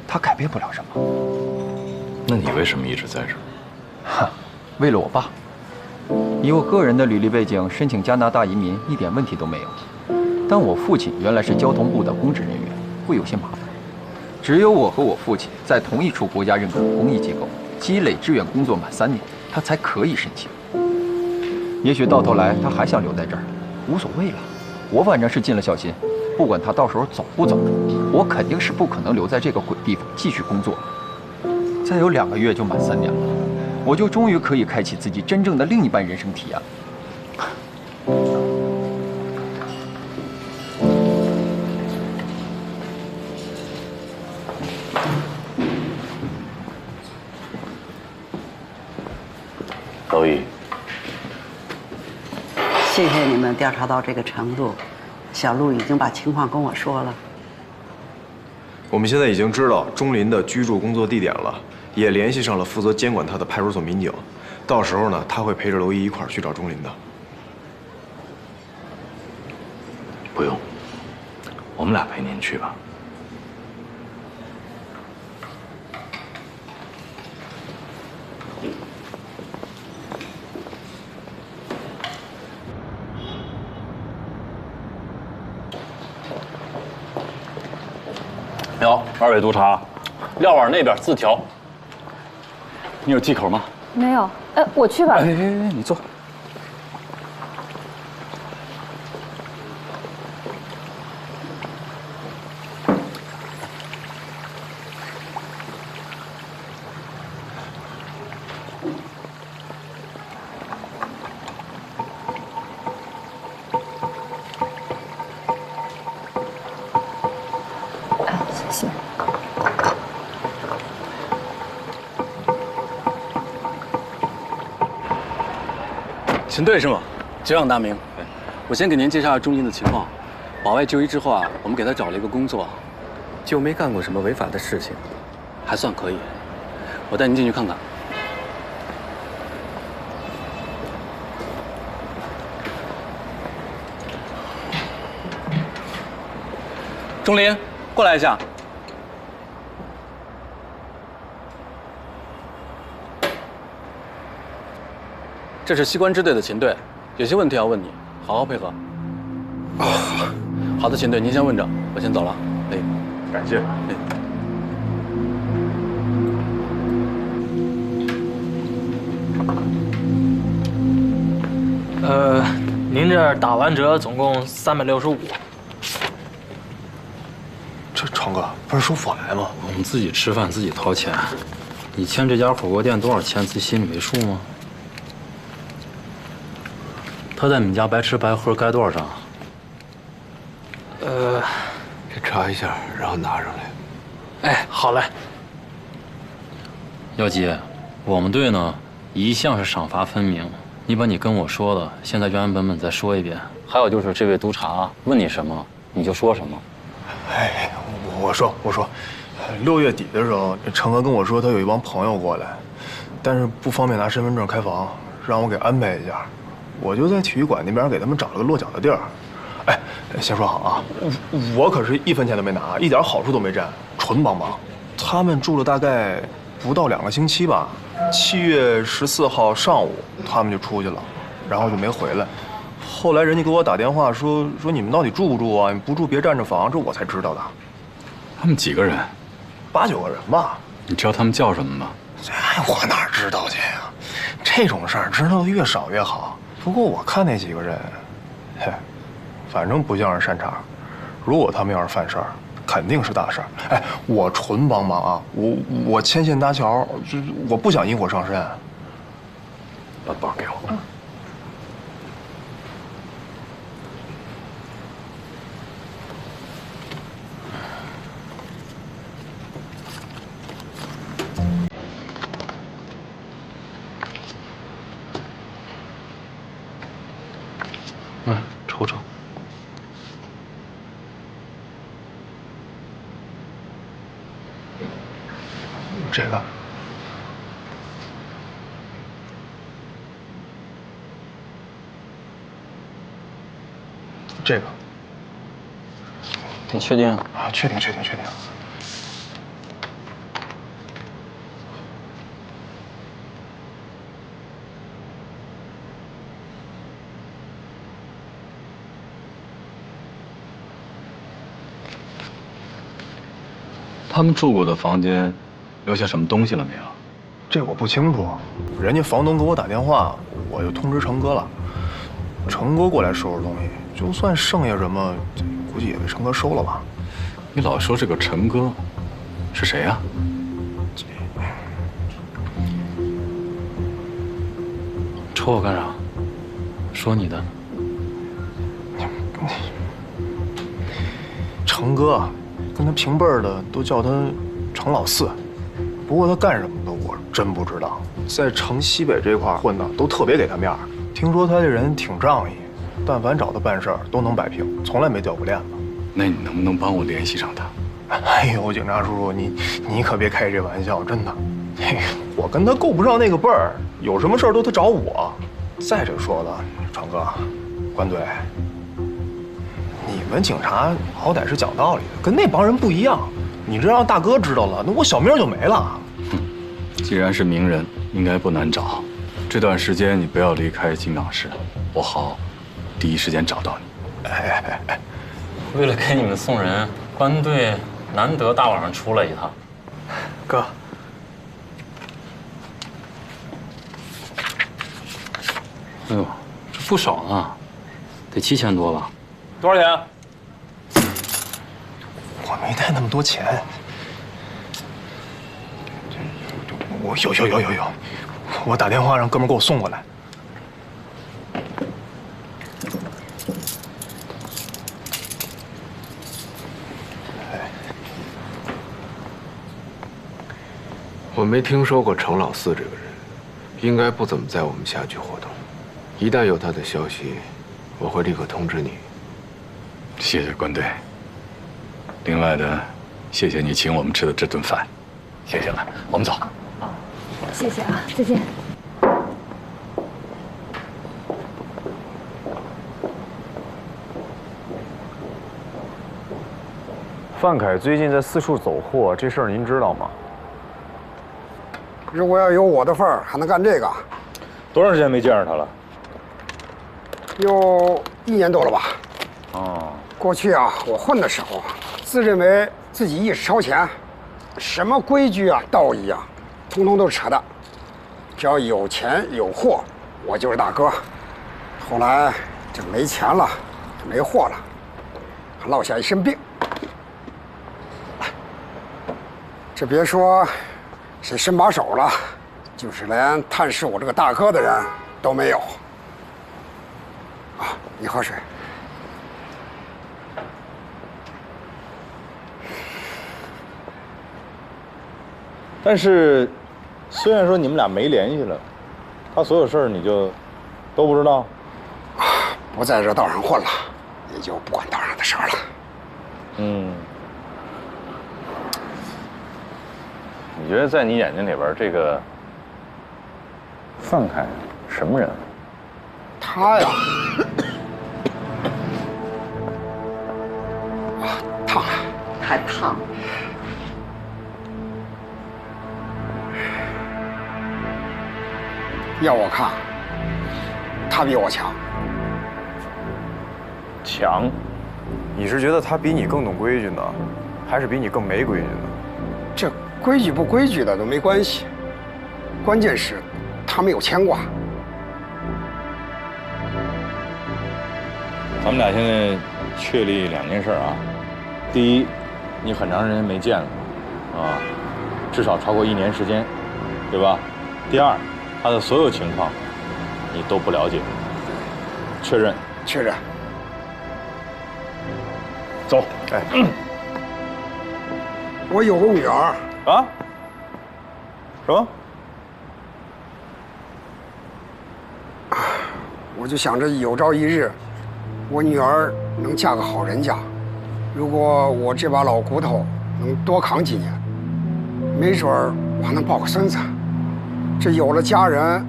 他改变不了什么。那你为什么一直在这儿？哈，为了我爸。以我个人的履历背景，申请加拿大移民一点问题都没有。但我父亲原来是交通部的公职人员，会有些麻烦。只有我和我父亲在同一处国家认可的公益机构积累志愿工作满3年，他才可以申请。也许到头来他还想留在这儿，无所谓了。我反正是尽了孝心，不管他到时候走不走，我肯定是不可能留在这个鬼地方继续工作了。再有2个月就满3年了，我就终于可以开启自己真正的另一半人生体验了。高一，谢谢你们调查到这个程度，小陆已经把情况跟我说了。我们现在已经知道钟林的居住工作地点了，也联系上了负责监管他的派出所民警。到时候呢，他会陪着娄一一块儿去找钟林的。不用，我们俩陪您去吧。哟，2位督察，料碗那边自调。你有忌口吗？没有。我去吧。哎，你坐。谢谢。秦队是吗？久仰大名。我先给您介绍下钟林的情况。保外就医之后啊，我们给他找了一个工作，就没干过什么违法的事情，还算可以。我带您进去看看。钟林，过来一下。这是西关支队的秦队，有些问题要问你，好好配合。好的，秦队，您先问着，我先走了。哎，感谢。您这打完折总共365。这常哥不是说不来吗？我们自己吃饭自己掏钱，你签这家火锅店多少钱，自己心里没数吗？他在你们家白吃白喝该多少张？这查一下，然后拿上来。哎，好嘞。耀基，我们队呢一向是赏罚分明，你把你跟我说的现在原原本本再说一遍。还有就是这位督察问你什么你就说什么。哎，我说，6月底的时候，成哥跟我说他有一帮朋友过来，但是不方便拿身份证开房，让我给安排一下。我就在体育馆那边给他们找了个落脚的地儿。哎，先说好啊，我可是1分钱都没拿，一点好处都没占，纯帮忙。他们住了大概不到2个星期吧，7月14号上午他们就出去了，然后就没回来。后来人家给我打电话说你们到底住不住啊？你不住别占着房，这我才知道的。他们几个人？8、9个人吧。你知道他们叫什么吗？哎，我哪知道去呀？这种事儿知道的越少越好。不过我看那几个人，嘿，反正不像是善茬。如果他们要是犯事儿，肯定是大事儿。哎，我纯帮忙啊，我牵线搭桥，我不想引火上身。把包给我。瞅瞅，这个，这个，你确定？啊，确定。他们住过的房间留下什么东西了没有？这我不清楚，人家房东给我打电话，我就通知成哥了。成哥过来收拾东西，就算剩下什么，估计也被成哥收了吧。你老说这个陈哥，是谁呀？戳我干啥？说你的。成哥，跟他平辈儿的都叫他程老四，不过他干什么的我真不知道。在城西北这块混的都特别给他面儿，听说他这人挺仗义，但凡找他办事儿都能摆平，从来没掉过链子。那你能不能帮我联系上他？哎呦，警察叔叔，你可别开这玩笑，真的。嘿，我跟他够不上那个辈儿，有什么事儿都他找我。再者说了，成哥，关队，你们警察好歹是讲道理的，跟那帮人不一样。你这让大哥知道了，那我小命就没了。既然是名人，应该不难找。这段时间你不要离开金港市，我好第一时间找到你。哎，为了给你们送人，关队难得大晚上出来一趟。哥，哎呦，这不少啊，得7000多吧？多少钱？我没带那么多钱。我有，我打电话让哥们给我送过来。我没听说过程老四这个人，应该不怎么在我们辖区活动。一旦有他的消息，我会立刻通知你。谢谢关队。另外的，谢谢你请我们吃的这顿饭，谢谢了。我们走。谢谢啊，再见。范凯最近在四处走货，这事儿您知道吗？如果要有我的份儿，还能干这个？多长时间没见着他了？有1年多了吧。哦。过去啊，我混的时候，自认为自己意识超前，什么规矩啊、道义啊，通通都是扯淡。只要有钱有货，我就是大哥。后来这没钱了，没货了，还落下一身病。这别说谁伸把手了，就是连探视我这个大哥的人都没有。啊，你喝水。但是，虽然说你们俩没联系了，他所有事儿你就都不知道。不在这道上混了，也就不管道上的事儿了。嗯。你觉得在你眼睛里边，这个范凯什么人？他呀，啊，烫了，太烫了。要我看，他比我强。强？你是觉得他比你更懂规矩呢，还是比你更没规矩呢？这规矩不规矩的都没关系，关键是他没有牵挂。咱们俩现在确立2件事啊。第一，你很长时间没见了，啊，至少超过1年时间，对吧？第二，他的所有情况你都不了解。确认？确认。走。哎。我有个女儿。啊？什么？我就想着有朝一日，我女儿能嫁个好人家。如果我这把老骨头能多扛几年，没准儿我还能抱个孙子。这有了家人，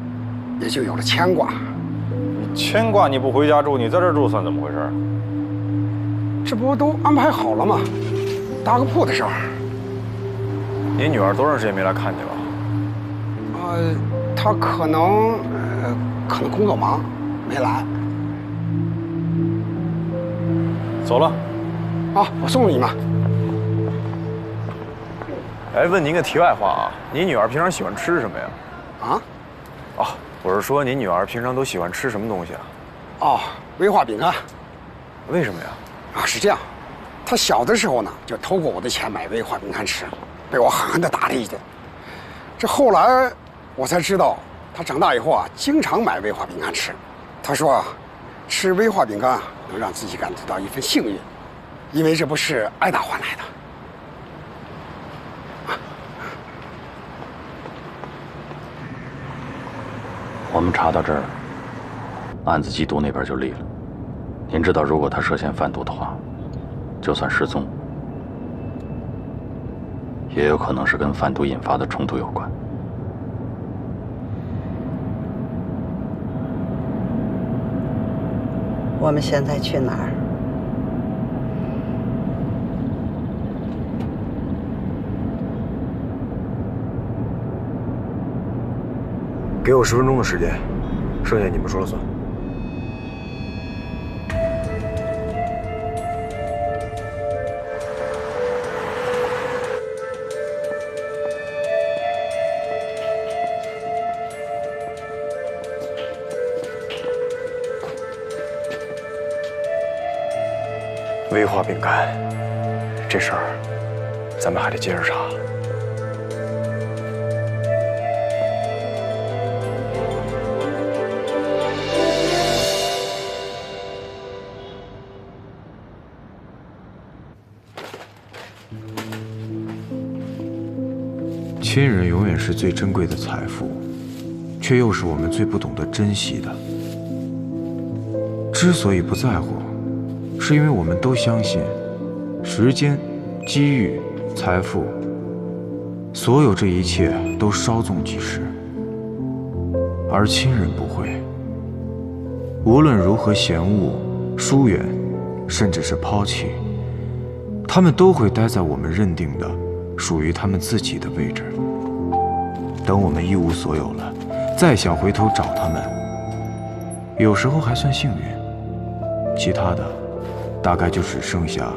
也就有了牵挂。你牵挂你不回家住，你在这儿住算怎么回事？这不都安排好了吗？搭个铺的事儿。你女儿多长时间没来看你了？她可能工作忙，没来。走了。啊，我送你们。哎，问您个题外话啊，您女儿平常喜欢吃什么呀？啊？哦，我是说您女儿平常都喜欢吃什么东西啊？哦，威化饼干。为什么呀？啊，是这样，她小的时候呢，就偷过我的钱买威化饼干吃，被我狠狠地打了一顿。这后来我才知道，她长大以后啊，经常买威化饼干吃。她说啊，吃威化饼干能让自己感觉到一份幸运，因为这不是挨打换来的。 我们查到这儿，案子缉毒那边就立了。您知道，如果他涉嫌贩毒的话，就算失踪，也有可能是跟贩毒引发的冲突有关。我们现在去哪儿？给我10分钟的时间，剩下你们说了算。威化饼干，这事儿咱们还得接着查。 亲人永远是最珍贵的财富，却又是我们最不懂得珍惜的。之所以不在乎，是因为我们都相信，时间、机遇、财富，所有这一切都稍纵即逝，而亲人不会。无论如何嫌恶、疏远，甚至是抛弃，他们都会待在我们认定的。 属于他们自己的位置。等我们一无所有了，再想回头找他们，有时候还算幸运，其他的，大概就只剩下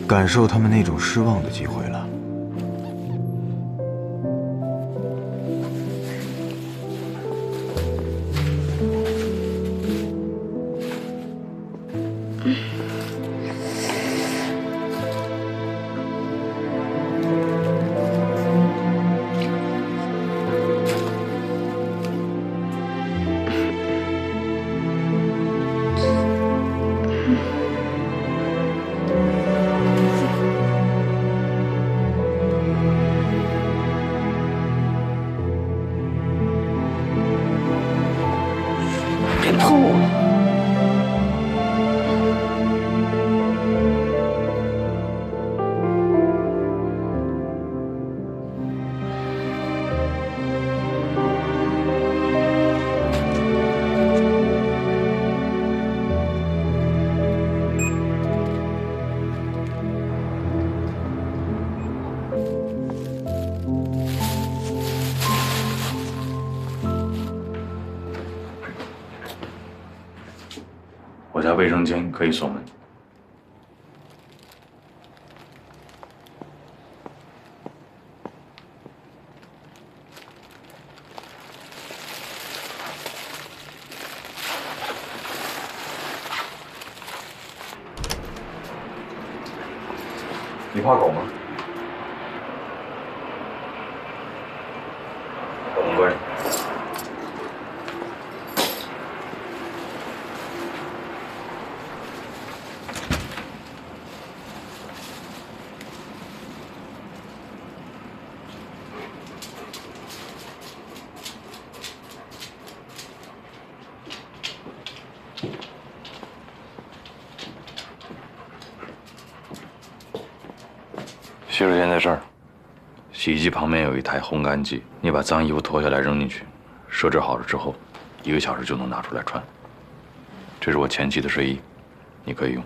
感受他们那种失望的机会了。我家卫生间可以锁门。你怕狗吗？把门关上。 洗手间在这儿，洗衣机旁边有一台烘干机，你把脏衣服脱下来扔进去，设置好了之后，1个小时就能拿出来穿。这是我前妻的睡衣，你可以用。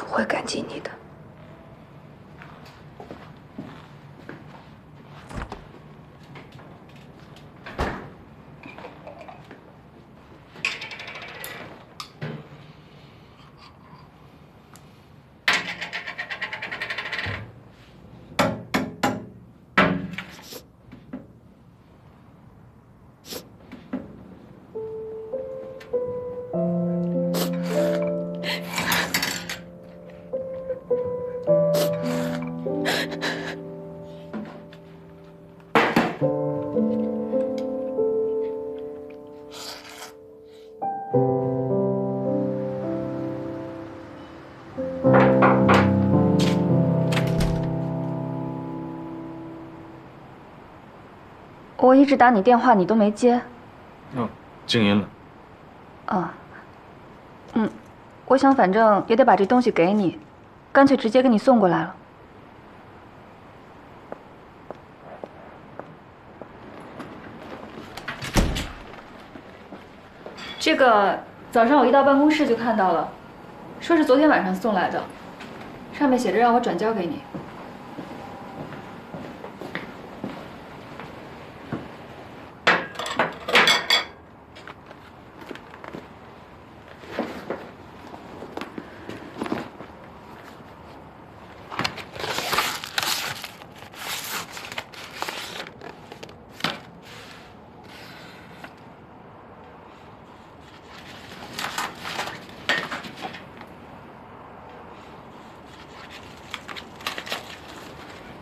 会感激你的。我一直打你电话，你都没接。静音了。啊，我想反正也得把这东西给你，干脆直接给你送过来了。这个早上我一到办公室就看到了，说是昨天晚上送来的，上面写着让我转交给你。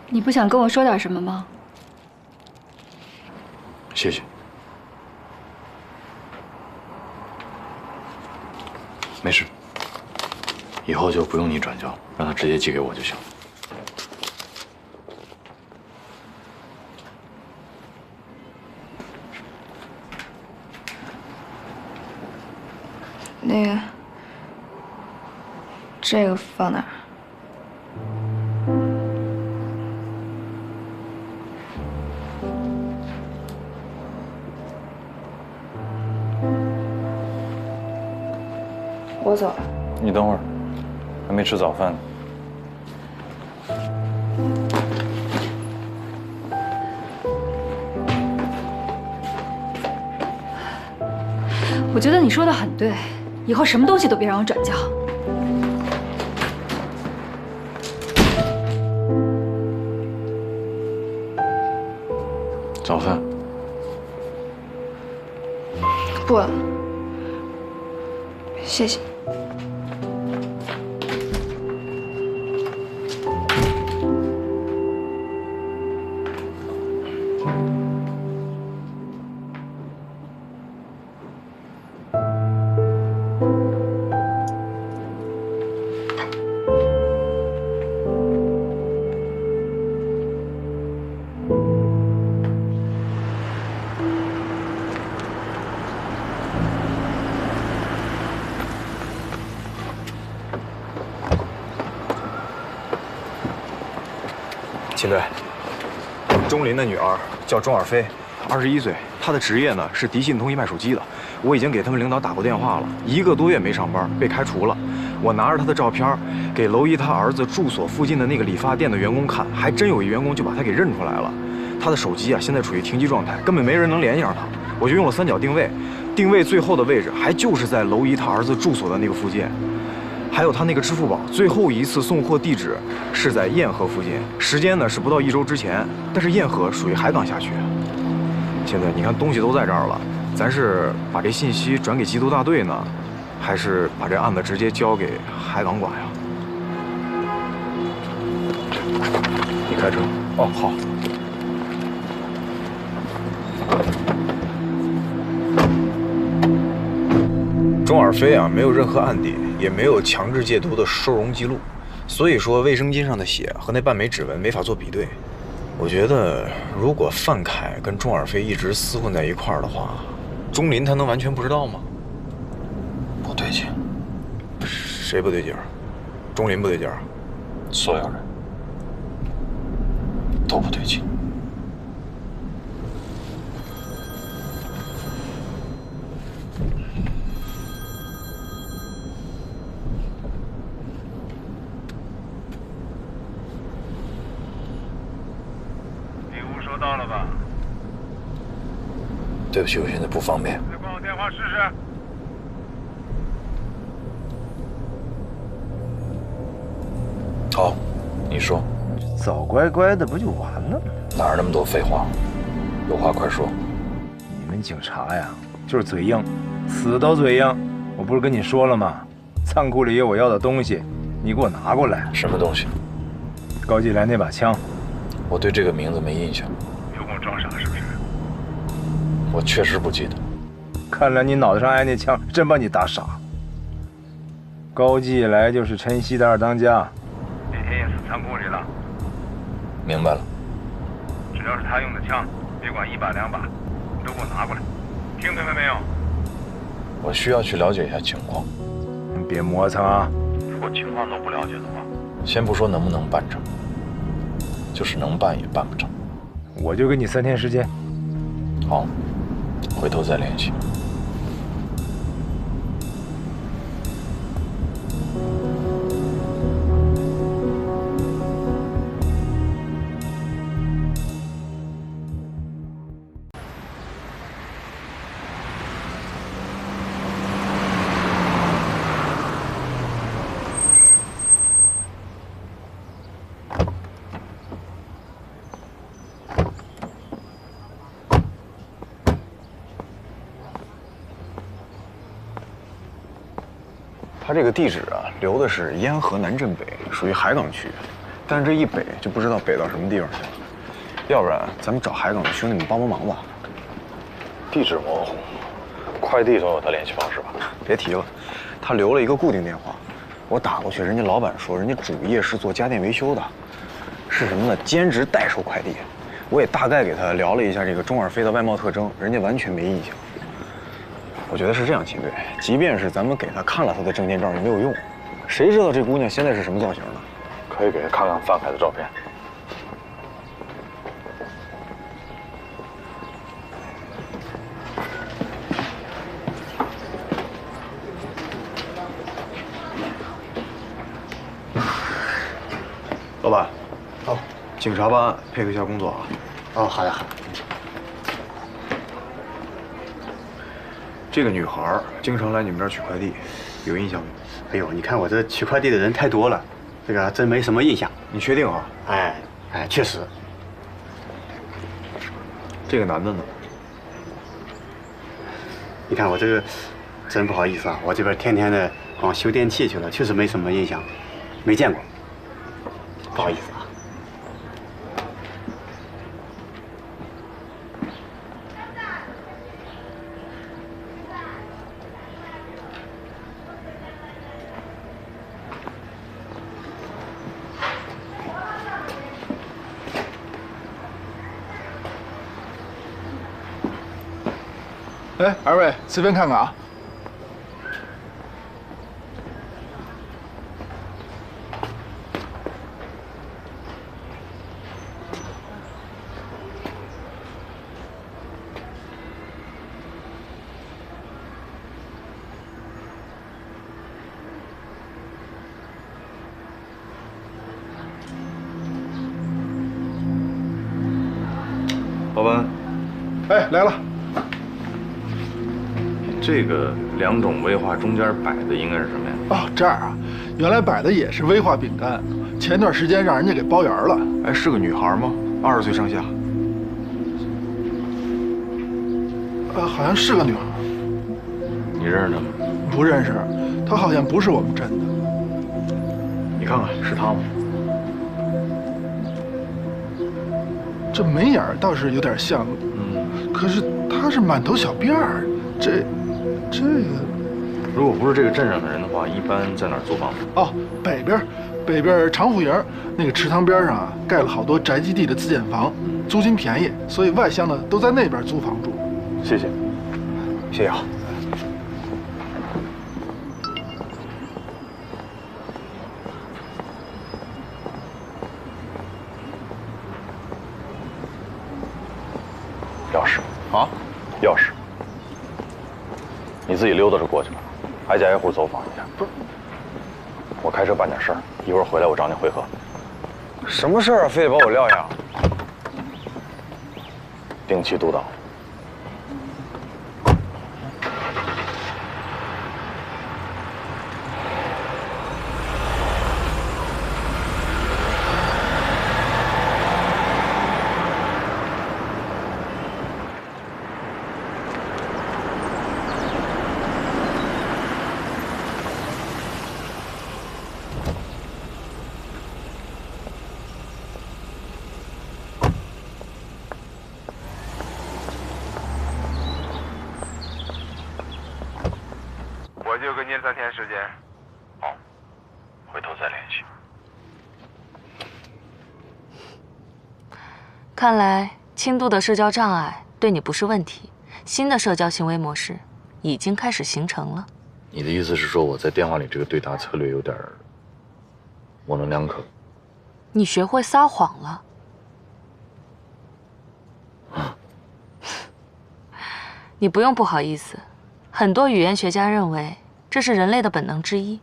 你不想跟我说点什么吗？谢谢。没事，以后就不用你转交，让他直接寄给我就行。那个，这个放哪儿？我走了。你等会儿，还没吃早饭呢。我觉得你说的很对，以后什么东西都别让我转交。早饭。不，谢谢。秦队，钟林的女儿叫钟尔飞，21岁，她的职业呢是迪信通信卖手机的。我已经给他们领导打过电话了，1个多月没上班，被开除了。我拿着她的照片给娄一他儿子住所附近的那个理发店的员工看，还真有一员工就把她给认出来了。她的手机啊现在处于停机状态，根本没人能联系上她。我就用了3角定位，定位最后的位置还就是在娄一他儿子住所的那个附近。还有他那个支付宝最后一次送货地址是在堰河附近，时间呢是不到1周之前，但是堰河属于海港辖区。现在你看东西都在这儿了，咱是把这信息转给缉毒大队呢，还是把这案子直接交给海港管呀？你开车。哦，好。钟尔飞啊，没有任何案底，也没有强制戒毒的收容记录，所以说卫生巾上的血和那半枚指纹没法做比对。我觉得，如果范凯跟钟尔飞一直厮混在一块儿的话，钟林他能完全不知道吗？不对劲。谁不对劲儿？钟林不对劲儿？所有人都不对劲。到了吧？对不起，我现在不方便。再挂我电话试试。好，你说。早乖乖的不就完了吗？哪儿那么多废话？有话快说。你们警察呀，就是嘴硬，死都嘴硬。我不是跟你说了吗？仓库里有我要的东西，你给我拿过来。什么东西？高继来那把枪。我对这个名字没印象。又跟我装傻是不是？我确实不记得。看来你脑袋上挨那枪真把你打傻。高继来就是陈曦的二当家。那天也死仓库里了。明白了。只要是他用的枪，别管1把2把，你都给我拿过来。听明白没有？我需要去了解一下情况。别磨蹭啊！如果情况都不了解的话，先不说能不能办成，就是能办也办不成。我就给你3天时间。好，回头再联系。他这个地址啊，留的是烟河南镇北，属于海港区，但是这一北就不知道北到什么地方去了。要不然咱们找海港的兄弟们帮忙吧。地址模糊，快递总有他联系方式吧？别提了，他留了一个固定电话，我打过去，人家老板说人家主业是做家电维修的，是什么呢？兼职代收快递。我也大概给他聊了一下这个钟尔飞的外貌特征，人家完全没印象。我觉得是这样，秦队，即便是咱们给他看了他的证件照也没有用，谁知道这姑娘现在是什么造型呢？可以给他看看范凯的照片。老板，好，警察办案，配合一下工作啊。哦，好的。这个女孩经常来你们这儿取快递，有印象没？哎呦，你看我这取快递的人太多了，这个真没什么印象。你确定啊？哎，确实。这个男的呢？你看我这个，真不好意思啊，我这边天天的光修电器去了，确实没什么印象，没见过，不好意思啊。哎，二位随便看看啊。老板，哎，来了。这个2种威化中间摆的应该是什么呀？哦，这儿啊，原来摆的也是威化饼干，前段时间让人家给包圆了。哎，是个女孩吗？20岁上下。好像是个女孩。你认识她吗？不认识，她好像不是我们镇的。你看看，是她吗？这眉眼倒是有点像，可是她是满头小辫儿，这个，如果不是这个镇上的人的话，一般在哪儿租房子？哦，北边长府营那个池塘边上啊，盖了好多宅基地的自建房，租金便宜，所以外乡的都在那边租房住。谢谢，谢谢啊。钥匙啊，钥匙。你自己溜达着过去吧，挨家挨户走访一下。不是，我开车办点事儿，一会儿回来我找你会合。什么事儿啊？非得把我撂下？定期督导。我就给你3天时间。好，回头再联系。看来轻度的社交障碍对你不是问题，新的社交行为模式已经开始形成了。你的意思是说我在电话里这个对答策略有点模棱两可？你学会撒谎了。你不用不好意思，很多语言学家认为这是人类的本能之一。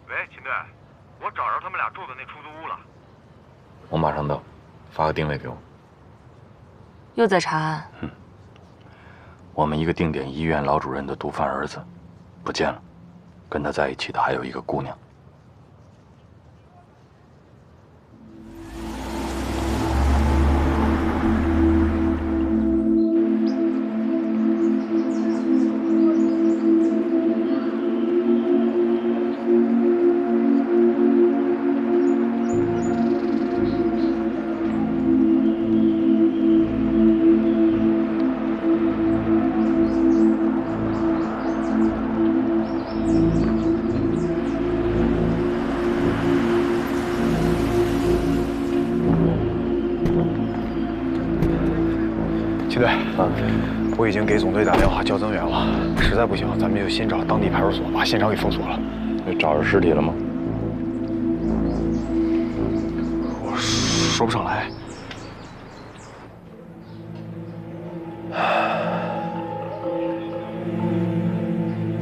喂，秦队，我找着他们俩住的那出租屋了。我马上到，发个定位给我。又在查案？我们一个定点医院老主任的毒贩儿子不见了，跟他在一起的还有一个姑娘。秦队，我已经给总队打电话叫增援了，实在不行，咱们就先找当地派出所把现场给封锁了。找着尸体了吗？我说不上来。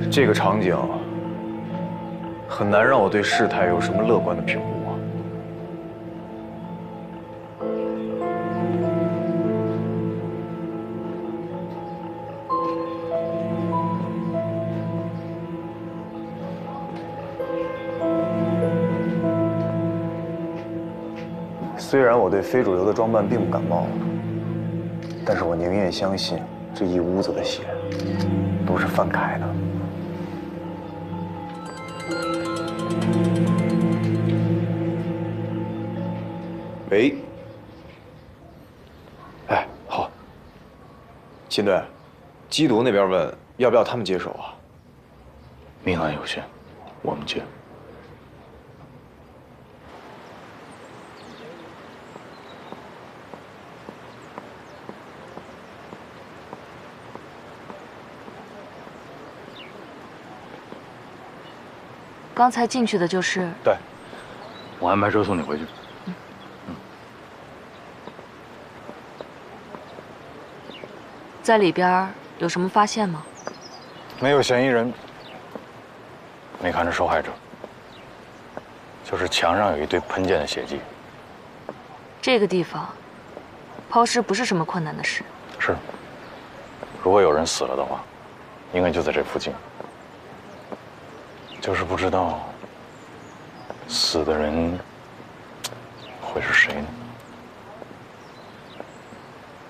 这个场景很难让我对事态有什么乐观的评估。虽然我对非主流的装扮并不感冒，但是我宁愿相信这一屋子的血都是范凯的。喂，哎，好，秦队，缉毒那边问要不要他们接手啊？命案有限，我们接。刚才进去的就是？对，我安排车送你回去。在里边有什么发现吗？没有嫌疑人，没看着受害者，就是墙上有一堆喷溅的血迹。这个地方抛尸不是什么困难的事。是，如果有人死了的话，应该就在这附近。就是不知道死的人会是谁呢？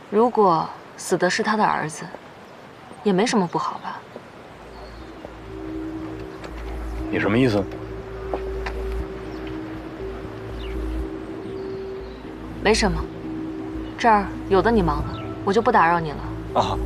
如果死的是他的儿子，也没什么不好吧？你什么意思？没什么，这儿有的你忙了，我就不打扰你了。啊。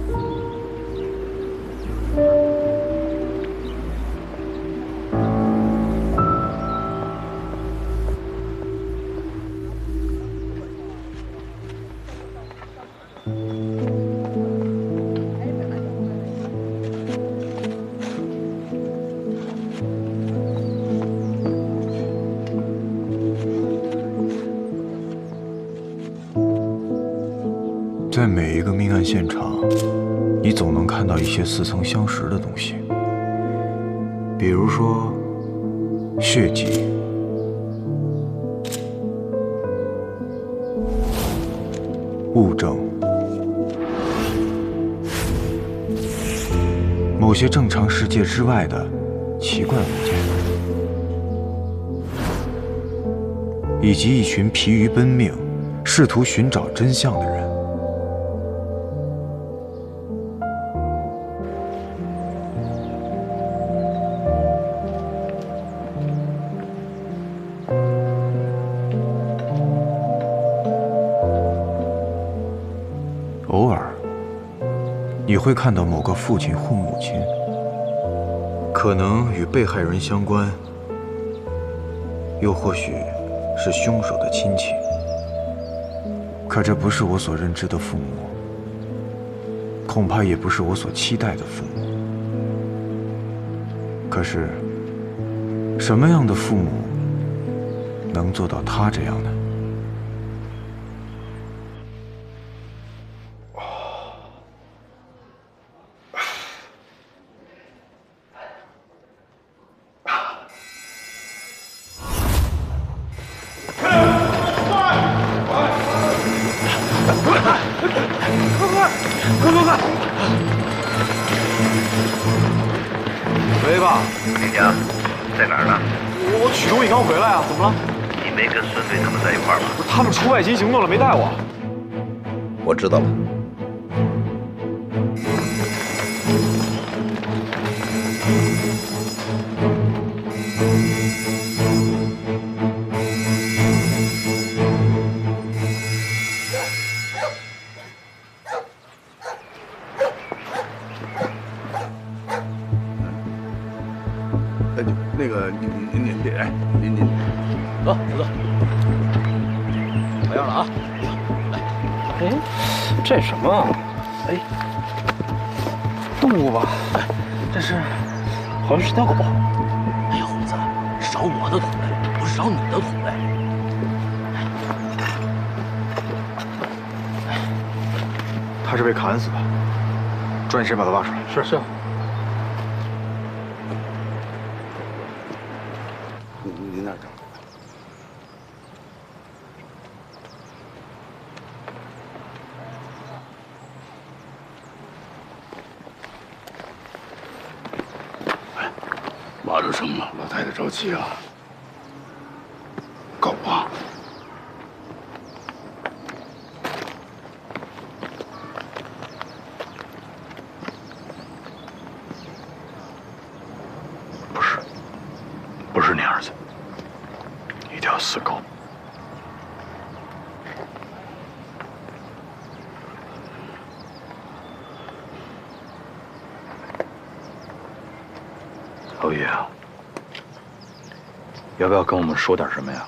在每一个命案现场，你总能看到一些似曾相识的东西，比如说血迹、物证，某些正常世界之外的奇怪物件，以及一群疲于奔命、试图寻找真相的人。偶尔，你会看到某个父亲或母亲，可能与被害人相关，又或许是凶手的亲戚。可这不是我所认知的父母，恐怕也不是我所期待的父母。可是，什么样的父母能做到他这样呢？快！喂，爸。林江，在哪儿呢？我曲东义刚回来啊，怎么了？你没跟孙队他们在一块儿吧？不是，他们出外勤行动了，没带我。我知道了。那个您，走，回样了啊！哎，这什么？哎，动物吧？哎，这是，好像是条狗。哎呀，虎子，是找我的土类，不是找你的土类。他是被砍死的，抓紧时间把他挖出来。是。您那儿找。挖出什么了？老太太着急啊！狗啊！不是你儿子，一条死狗。侯爷啊，要不要跟我们说点什么呀？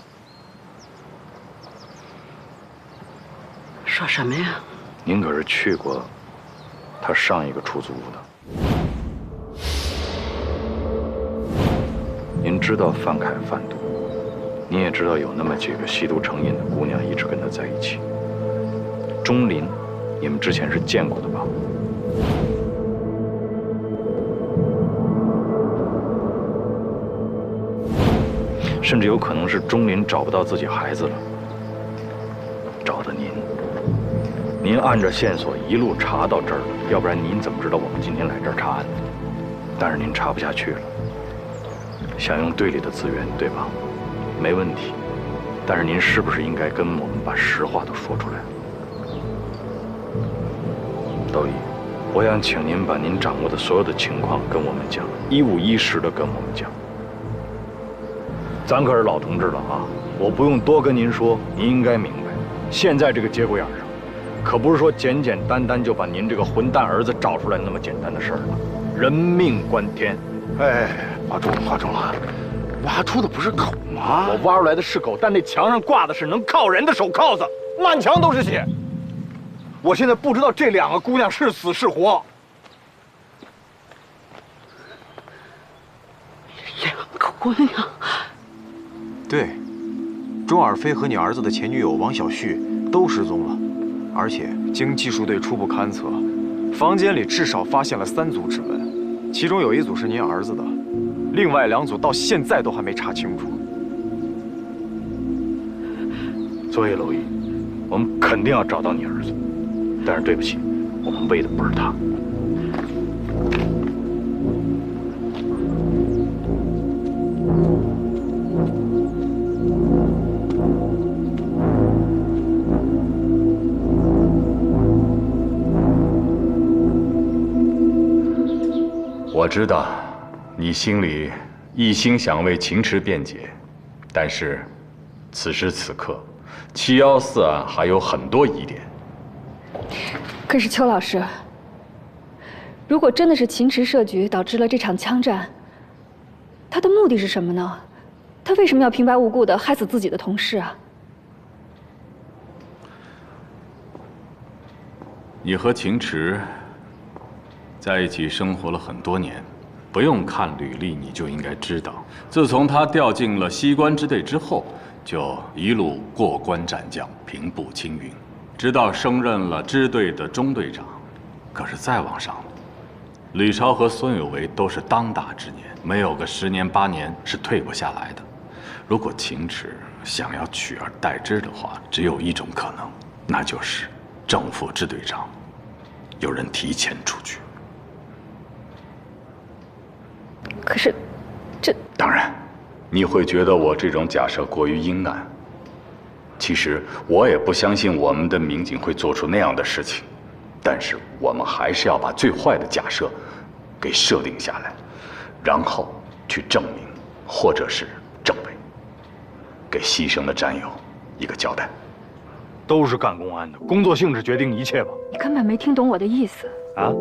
说什么呀？您可是去过他上一个出租屋的。您知道范凯贩毒，您也知道有那么几个吸毒成瘾的姑娘一直跟他在一起。钟林，你们之前是见过的吧？甚至有可能是钟林找不到自己孩子了，找的您。您按着线索一路查到这儿了，要不然您怎么知道我们今天来这儿查案的？但是您查不下去了。想用队里的资源，对吧？没问题，但是您是不是应该跟我们把实话都说出来？窦毅，我想请您把您掌握的所有的情况跟我们讲，一五一十的跟我们讲。咱可是老同志了啊，我不用多跟您说，您应该明白，现在这个节骨眼上，可不是说简简单单就把您这个混蛋儿子找出来那么简单的事儿了，人命关天。哎，挖中了，挖出的不是狗吗？我挖出来的是狗，但那墙上挂的是能铐人的手铐子，满墙都是血。我现在不知道这两个姑娘是死是活。两个姑娘？对，钟尔飞和你儿子的前女友王小旭都失踪了，而且经技术队初步勘测，房间里至少发现了3组指纹。其中有1组是您儿子的，另外2组到现在都还没查清楚。所以，娄毅，我们肯定要找到你儿子。但是对不起，我们为的不是他。我知道，你心里一心想为秦池辩解，但是，此时此刻，714案还有很多疑点。可是邱老师，如果真的是秦池设局导致了这场枪战，他的目的是什么呢？他为什么要平白无故的害死自己的同事啊？你和秦池在一起生活了很多年，不用看履历你就应该知道，自从他调进了西关支队之后，就一路过关斩将，平步青云，直到升任了支队的中队长。可是再往上，吕超和孙有为都是当打之年，没有个10年8年是退不下来的。如果秦池想要取而代之的话，只有一种可能，那就是正副支队长有人提前出去。可是，这当然，你会觉得我这种假设过于阴暗。其实我也不相信我们的民警会做出那样的事情，但是我们还是要把最坏的假设给设定下来，然后去证明，或者是证伪，给牺牲的战友一个交代。都是干公安的，工作性质决定一切吧。你根本没听懂我的意思啊！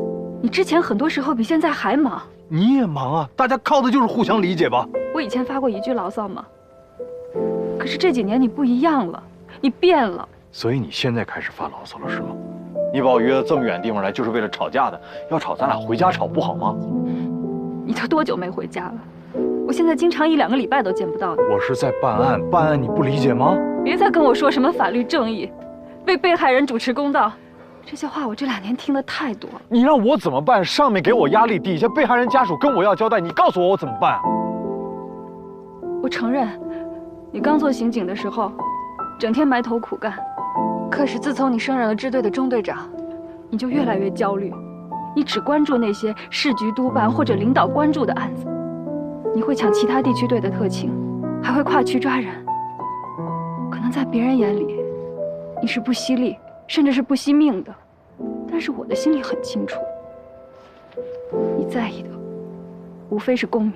你之前很多时候比现在还忙。你也忙啊，大家靠的就是互相理解吧。我以前发过一句牢骚吗？可是这几年你不一样了，你变了。所以你现在开始发牢骚了是吗？你把我约到这么远的地方来，就是为了吵架的。要吵咱俩回家吵不好吗？你都多久没回家了？我现在经常1、2个礼拜都见不到你。我是在办案，办案你不理解吗？别再跟我说什么法律正义，为被害人主持公道，这些话我这2年听得太多了。你让我怎么办？上面给我压力，底下被害人家属跟我要交代，你告诉我怎么办？我承认，你刚做刑警的时候，整天埋头苦干。可是自从你升任了支队的中队长，你就越来越焦虑，你只关注那些市局督办或者领导关注的案子，你会抢其他地区队的特情，还会跨区抓人。可能在别人眼里，你是不惜力，甚至是不惜命的，但是我的心里很清楚，你在意的无非是功名。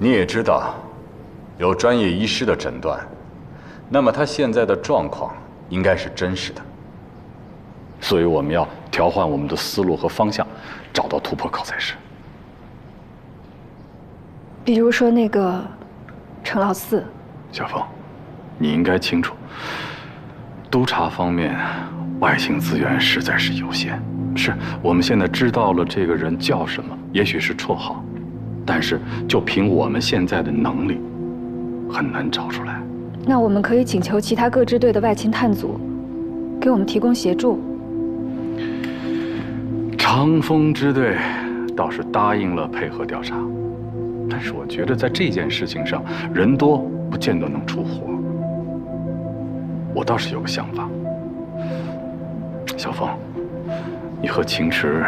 你也知道，有专业医师的诊断，那么他现在的状况应该是真实的。所以我们要调换我们的思路和方向，找到突破口才是。比如说那个程老四。小凤，你应该清楚，督察方面外形资源实在是有限。是我们现在知道了这个人叫什么，也许是绰号，但是就凭我们现在的能力，很难找出来。那我们可以请求其他各支队的外勤探组，给我们提供协助。长风支队倒是答应了配合调查，但是我觉得在这件事情上，人多不见得能出活。我倒是有个想法，小凤，你和秦池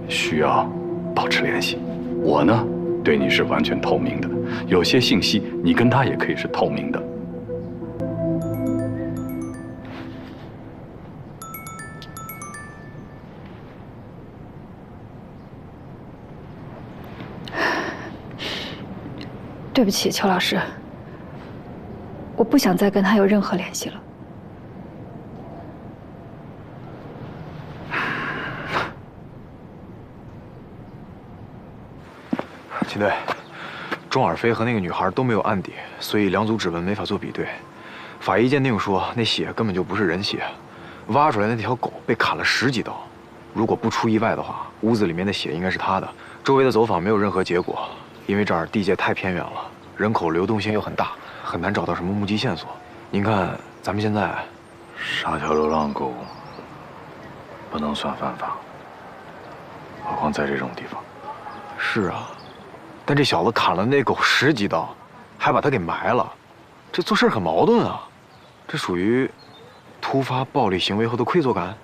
需要保持联系。我呢，对你是完全透明的，有些信息你跟他也可以是透明的。对不起，邱老师，我不想再跟他有任何联系了。秦队，钟尔飞和那个女孩都没有案底，所以2组指纹没法做比对。法医鉴定说那血根本就不是人血，挖出来那条狗被砍了10几刀。如果不出意外的话，屋子里面的血应该是他的。周围的走访没有任何结果，因为这儿地界太偏远了，人口流动性又很大，很难找到什么目击线索。您看，咱们现在杀条流浪狗不能算犯法，何况在这种地方。是啊，但这小子砍了那狗10几刀，还把他给埋了，这做事很矛盾啊。这属于突发暴力行为后的愧疚感。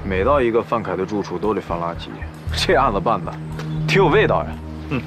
每到一个范凯的住处都得翻垃圾，这案子办的挺有味道呀。嗯。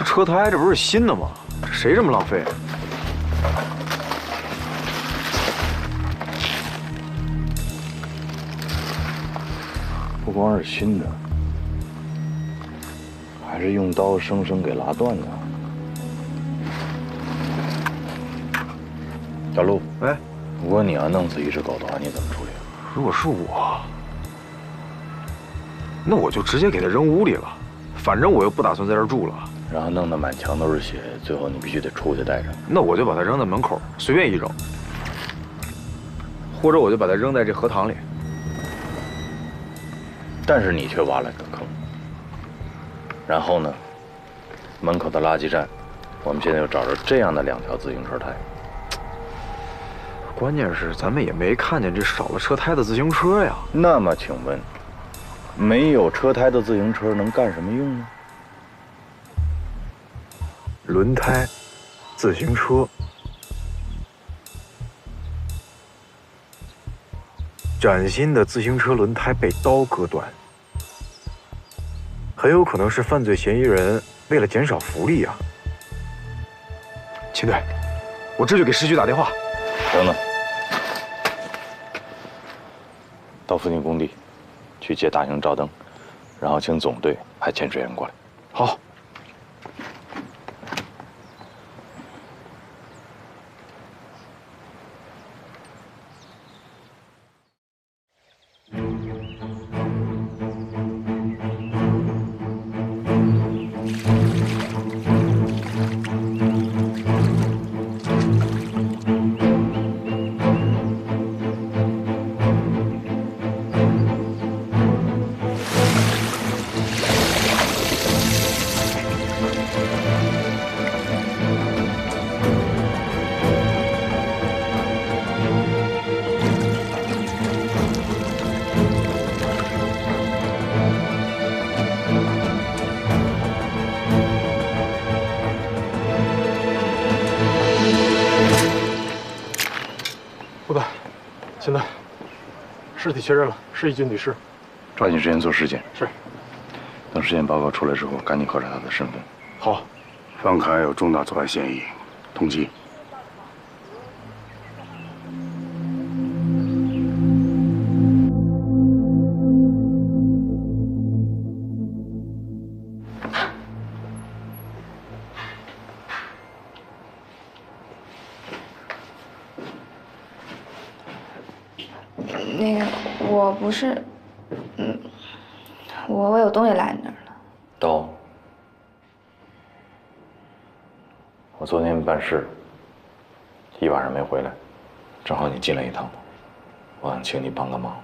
车胎这不是新的吗？这谁这么浪费？不光是新的，还是用刀生生给拉断的。小陆，哎，如果你要弄死一只狗的话，你怎么处理？如果是我，那我就直接给它扔屋里了，反正我又不打算在这儿住了。然后弄得满墙都是血，最后你必须得出去带着。那我就把它扔在门口，随便一扔，或者我就把它扔在这荷塘里。但是你却挖了个坑。然后呢，门口的垃圾站，我们现在又找着这样的2条自行车胎。关键是咱们也没看见这少了车胎的自行车呀。那么请问，没有车胎的自行车能干什么用呢？轮胎、自行车、崭新的自行车轮胎被刀割断，很有可能是犯罪嫌疑人为了减少浮力啊。秦队，我这就给市局打电话。等等，到附近工地去接大型照灯，然后请总队派潜水员过来。好。现在尸体确认了，是一具女士。抓紧时间做尸检。是。等尸检报告出来之后，赶紧核查她的身份。好。范凯有重大作案嫌疑，通缉。那个，我不是，我有东西落你那儿了。刀。我昨天办事，一晚上没回来，正好你进来一趟，我想请你帮个忙。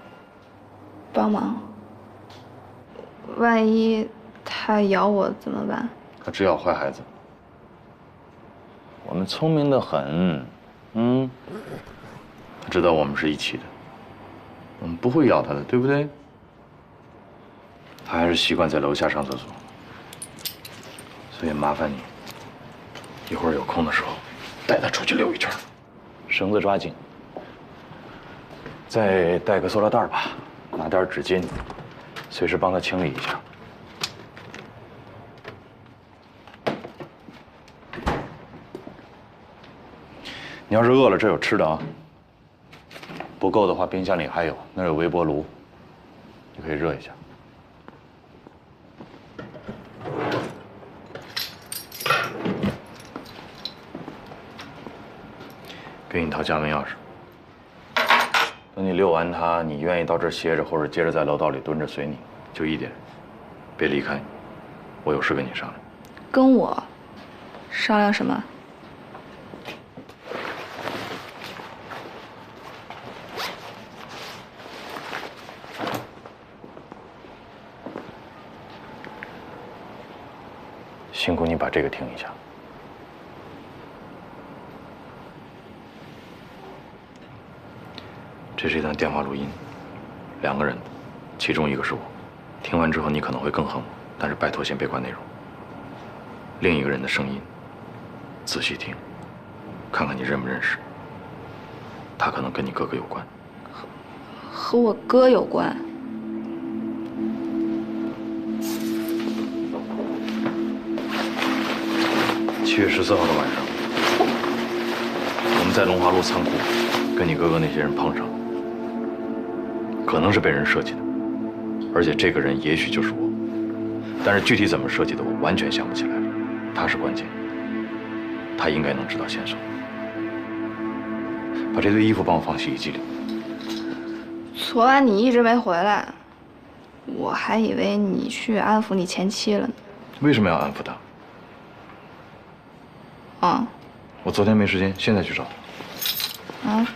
帮忙？万一他咬我怎么办？他只咬坏孩子。我们聪明得很，他知道我们是一起的。我们不会咬他的，对不对？他还是习惯在楼下上厕所，所以麻烦你，一会儿有空的时候带他出去溜一圈，绳子抓紧，再带个塑料袋吧，拿点纸巾，随时帮他清理一下。你要是饿了，这有吃的啊。不够的话，冰箱里还有，那儿有微波炉，你可以热一下。给你套家门钥匙。等你遛完它，你愿意到这儿歇着，或者接着在楼道里蹲着，随你。就一点，别离开。我有事跟你商量。跟我商量什么？辛苦你把这个听一下。这是一段电话录音，2个人的，其中一个是我。听完之后你可能会更恨我，但是拜托先别管内容。另一个人的声音，仔细听，看看你认不认识。他可能跟你哥哥有关。和我哥有关？ 7月14号的晚上，我们在龙华路仓库跟你哥哥那些人碰上，可能是被人设计的，而且这个人也许就是我，但是具体怎么设计的我完全想不起来了。他是关键，他应该能知道线索。把这堆衣服帮我放洗衣机里。昨晚你一直没回来，我还以为你去安抚你前妻了呢。为什么要安抚他？ 啊！我昨天没时间，现在去找他。啊！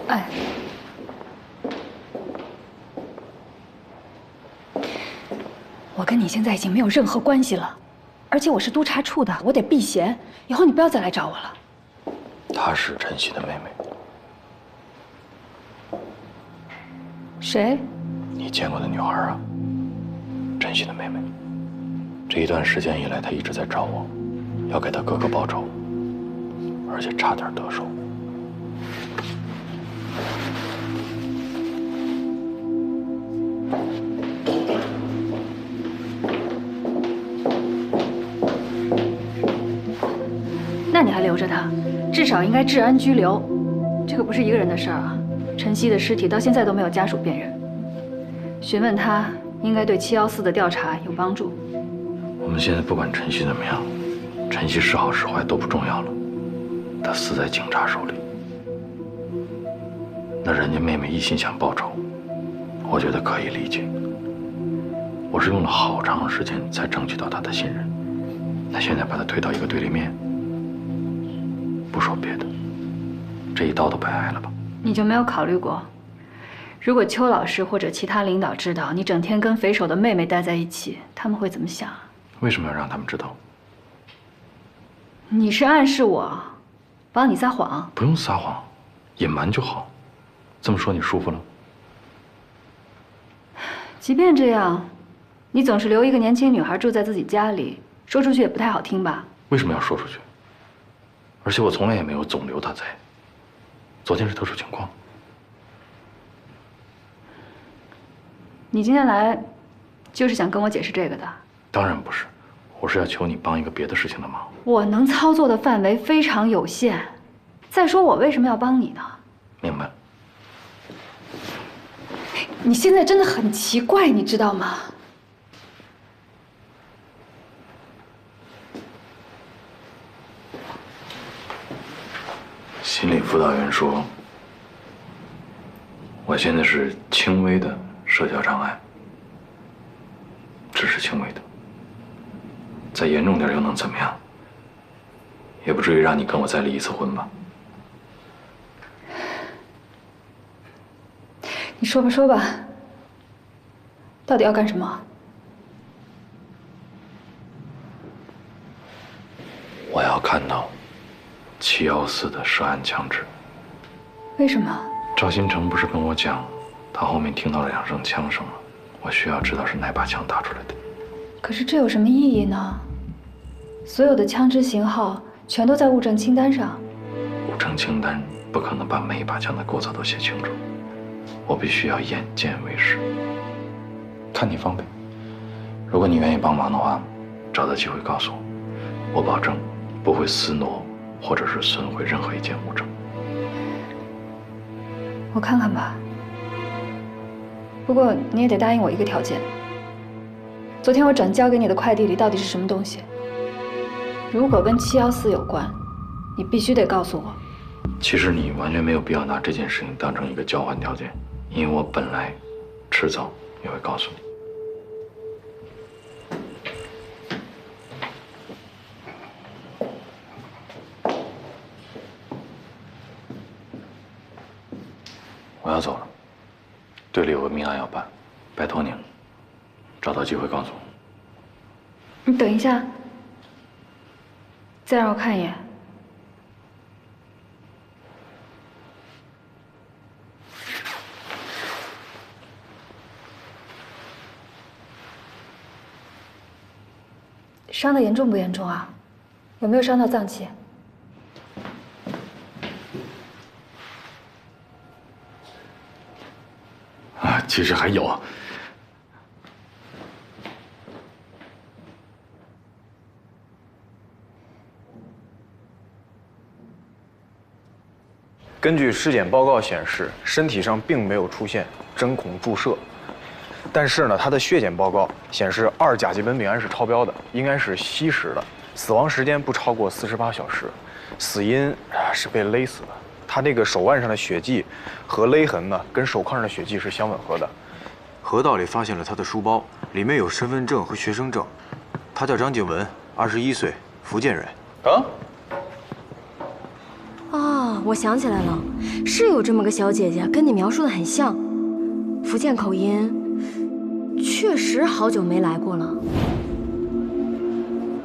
哎，我跟你现在已经没有任何关系了，而且我是督察处的，我得避嫌。以后你不要再来找我了。她是晨曦的妹妹。 谁？你见过的女孩啊，晨曦的妹妹。这一段时间以来，她一直在找我，要给她哥哥报仇，而且差点得手。那你还留着她，至少应该治安拘留。这个不是一个人的事儿啊。 晨曦的尸体到现在都没有家属辨认，询问他应该对714的调查有帮助。我们现在不管晨曦怎么样，晨曦是好是坏都不重要了，他死在警察手里。那人家妹妹一心想报仇，我觉得可以理解。我是用了好长时间才争取到他的信任，那现在把他推到一个对立面，不说别的，这一刀都白挨了吧？ 你就没有考虑过，如果邱老师或者其他领导知道你整天跟匪首的妹妹待在一起，他们会怎么想？为什么要让他们知道？你是暗示我，帮你撒谎？不用撒谎，隐瞒就好。这么说你舒服了？即便这样，你总是留一个年轻女孩住在自己家里，说出去也不太好听吧？为什么要说出去？而且我从来也没有总留她在。 昨天是特殊情况。你今天来，就是想跟我解释这个的？当然不是，我是要求你帮一个别的事情的忙。我能操作的范围非常有限。再说，我为什么要帮你呢？明白。你现在真的很奇怪，你知道吗？心理辅导员说，我现在是轻微的社交障碍，只是轻微的，再严重点又能怎么样？也不至于让你跟我再离一次婚吧？你说吧，说吧，到底要干什么？我要看到714的涉案枪支。为什么？赵新成不是跟我讲，他后面听到了2声枪声吗？我需要知道是哪把枪打出来的。可是这有什么意义呢？所有的枪支型号全都在物证清单上。物证清单不可能把每一把枪的构造都写清楚，我必须要眼见为实。看你方便，如果你愿意帮忙的话，找到机会告诉我，我保证不会私挪或者是损毁任何一件物证。我看看吧。不过你也得答应我一个条件。昨天我转交给你的快递里到底是什么东西？如果跟714有关，你必须得告诉我。其实你完全没有必要拿这件事情当成一个交换条件，因为我本来迟早也会告诉你。我要走了，队里有个命案要办，拜托你了，找到机会告诉我。你等一下，再让我看一眼。伤得严重不严重啊？有没有伤到脏器？啊，其实还有。根据尸检报告显示，身体上并没有出现针孔注射，但是呢，他的血检报告显示2甲基苯丙胺是超标的，应该是稀释的，死亡时间不超过48小时，死因是被勒死的。他那个手腕上的血迹和勒痕呢，跟手铐上的血迹是相吻合的。河道里发现了他的书包，里面有身份证和学生证。他叫张静文，21岁，福建人。啊？哦，我想起来了，是有这么个小姐姐，跟你描述的很像，福建口音，确实好久没来过了。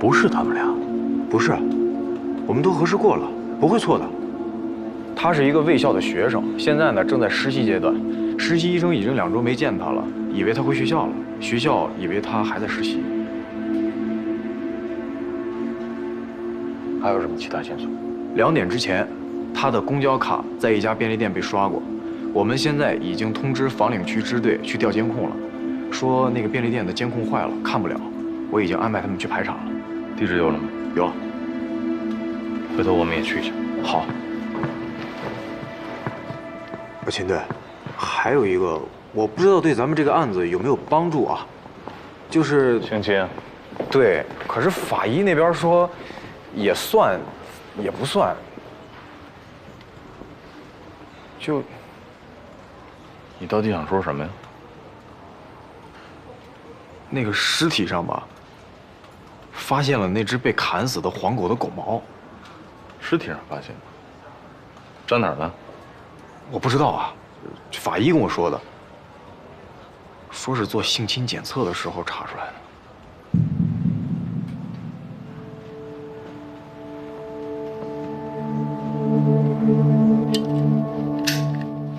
不是他们俩，不是，我们都核实过了，不会错的。他是一个卫校的学生，现在呢正在实习阶段，实习医生已经2周没见他了，以为他回学校了，学校以为他还在实习。还有什么其他线索？2点之前，他的公交卡在一家便利店被刷过，我们现在已经通知房领区支队去调监控了，说那个便利店的监控坏了，看不了，我已经安排他们去排查了。地址有了吗？有了。回头我们也去一下。好。秦队，还有一个，我不知道对咱们这个案子有没有帮助啊？就是性侵。对，可是法医那边说，也算，也不算。就，你到底想说什么呀？那个尸体上吧，发现了那只被砍死的黄狗的狗毛。尸体上发现的？粘哪儿的？我不知道啊，法医跟我说的，说是做性侵检测的时候查出来的。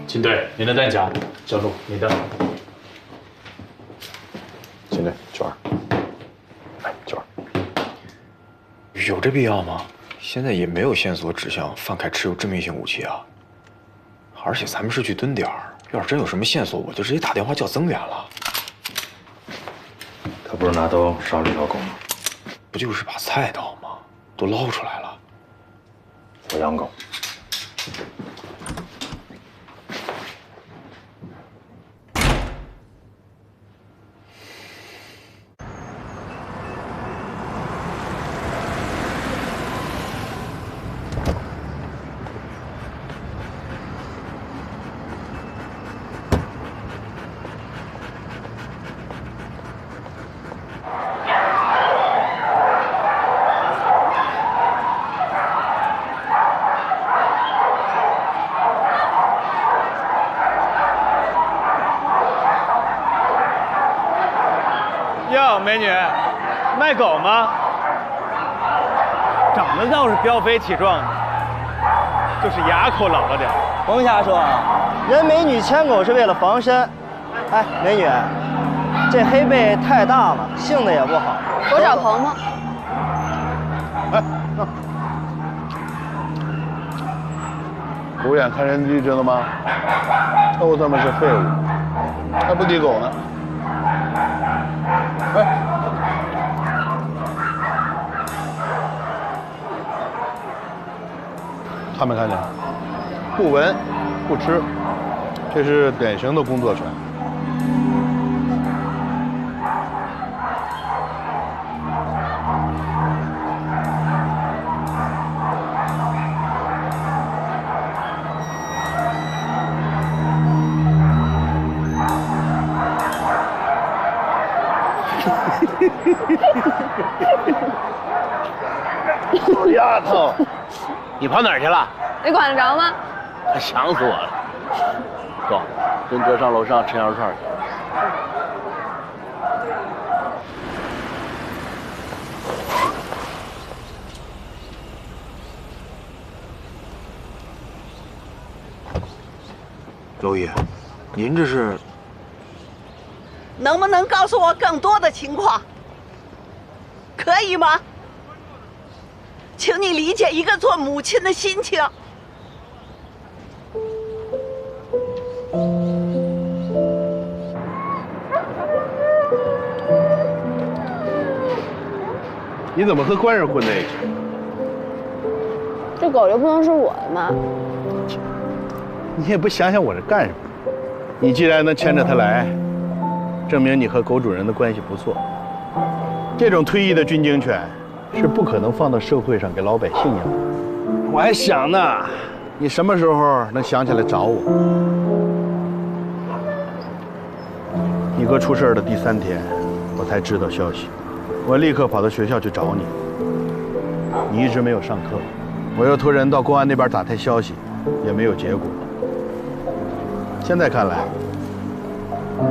秦队，您的弹夹，小陆，你的。秦队，卷儿，来卷儿。有这必要吗？现在也没有线索指向范凯持有致命性武器啊。而且咱们是去蹲点儿，要是真有什么线索，我就直接打电话叫增援了。他不是拿刀杀了一条狗吗？不就是把菜刀吗？都捞出来了。我养狗。哟，美女，卖狗吗？长得倒是膘肥体壮的，就是牙口老了点。甭瞎说啊，人美女牵狗是为了防身。哎，美女，这黑背太大了，性子也不好。我找鹏鹏。哎，狗眼看人低，知道吗？都他妈是废物，还不抵狗呢。哎，看没看见？不闻不吃，这是典型的工作犬。小丫头，你跑哪儿去了？你管得着吗？可想死我了。走，跟哥上楼上吃羊肉串去。娄爷，您这是？能不能告诉我更多的情况？可以吗？请你理解一个做母亲的心情。你怎么和官人混在一起？这狗就不能是我的吗？你也不想想我是干什么？你既然能牵着它来，证明你和狗主人的关系不错。这种退役的军警犬是不可能放到社会上给老百姓养的。我还想呢，你什么时候能想起来找我？你哥出事的第3天，我才知道消息，我立刻跑到学校去找你。你一直没有上课，我又托人到公安那边打探消息，也没有结果。现在看来，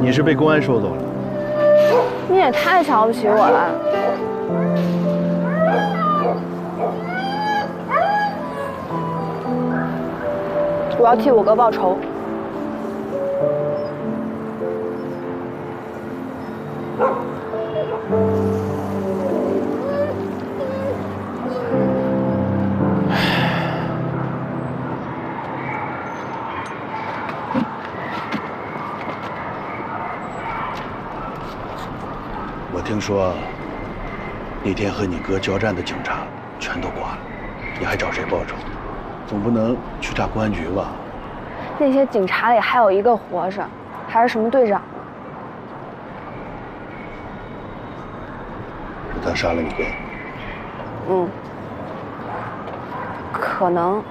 你是被公安收走了。你也太瞧不起我了。我要替我哥报仇。我听说那天和你哥交战的警察全都挂了，你还找谁报仇？总不能去炸公安局吧？那些警察里还有一个活着，还是什么队长呢？是他杀了你哥？嗯，可能，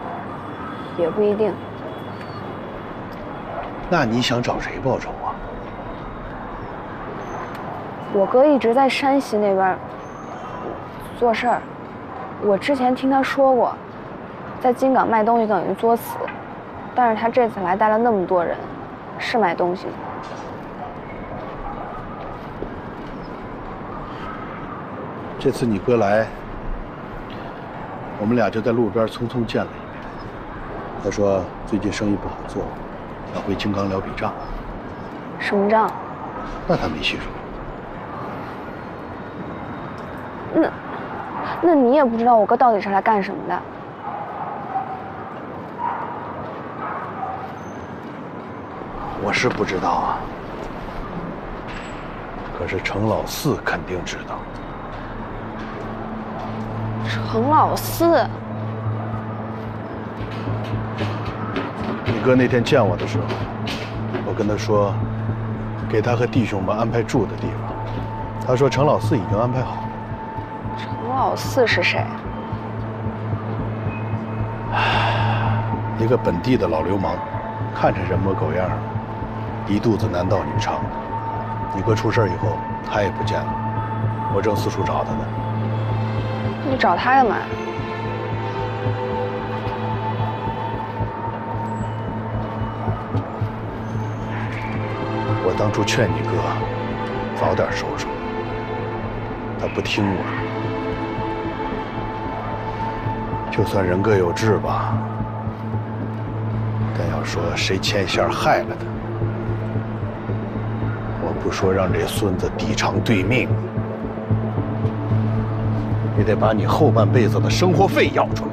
也不一定。那你想找谁报仇啊？我哥一直在山西那边做事儿，我之前听他说过，在金港卖东西等于作死，但是他这次来带了那么多人，是卖东西的。这次你哥来，我们俩就在路边匆匆见了一面。他说最近生意不好做，想回金刚寮比账。什么账？那他没细说。那你也不知道我哥到底是来干什么的？我是不知道啊，可是程老四肯定知道。程老四，你哥那天见我的时候，我跟他说，给他和弟兄们安排住的地方。他说程老四已经安排好了。程老四是谁？一个本地的老流氓，看着人模狗样，一肚子男盗女娼。你哥出事以后，他也不见了，我正四处找他呢。你找他干嘛？我当初劝你哥早点收手，他不听我。就算人各有志吧，但要说谁牵线害了他，我不说让这孙子递偿对命，也得把你后半辈子的生活费要出来。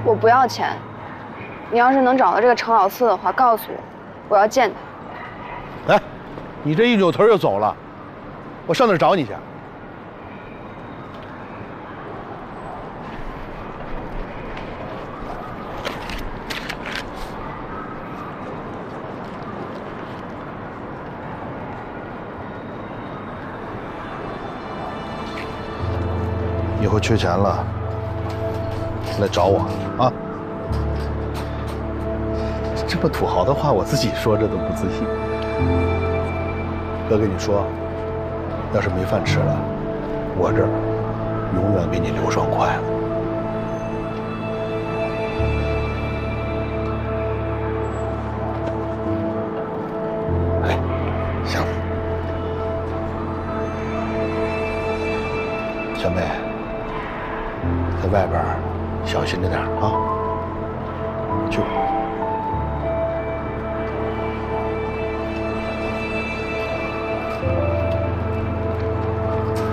我不要钱，你要是能找到这个程老四的话，告诉我，我要见他。哎，你这一扭头就走了，我上那儿找你去。以后缺钱了，来找我啊！这么土豪的话，我自己说着都不自信。哥跟你说，要是没饭吃了，我这儿永远给你留双筷子。哎，行，小妹。在外边小心着点啊！去。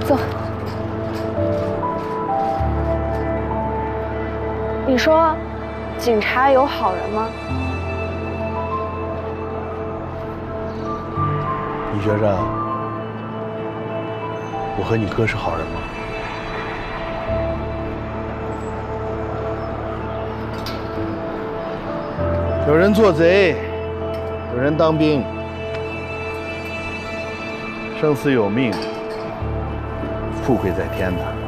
走。你说，警察有好人吗？你觉着我和你哥是好人吗？有人做贼，有人当兵，生死有命，富贵在天的。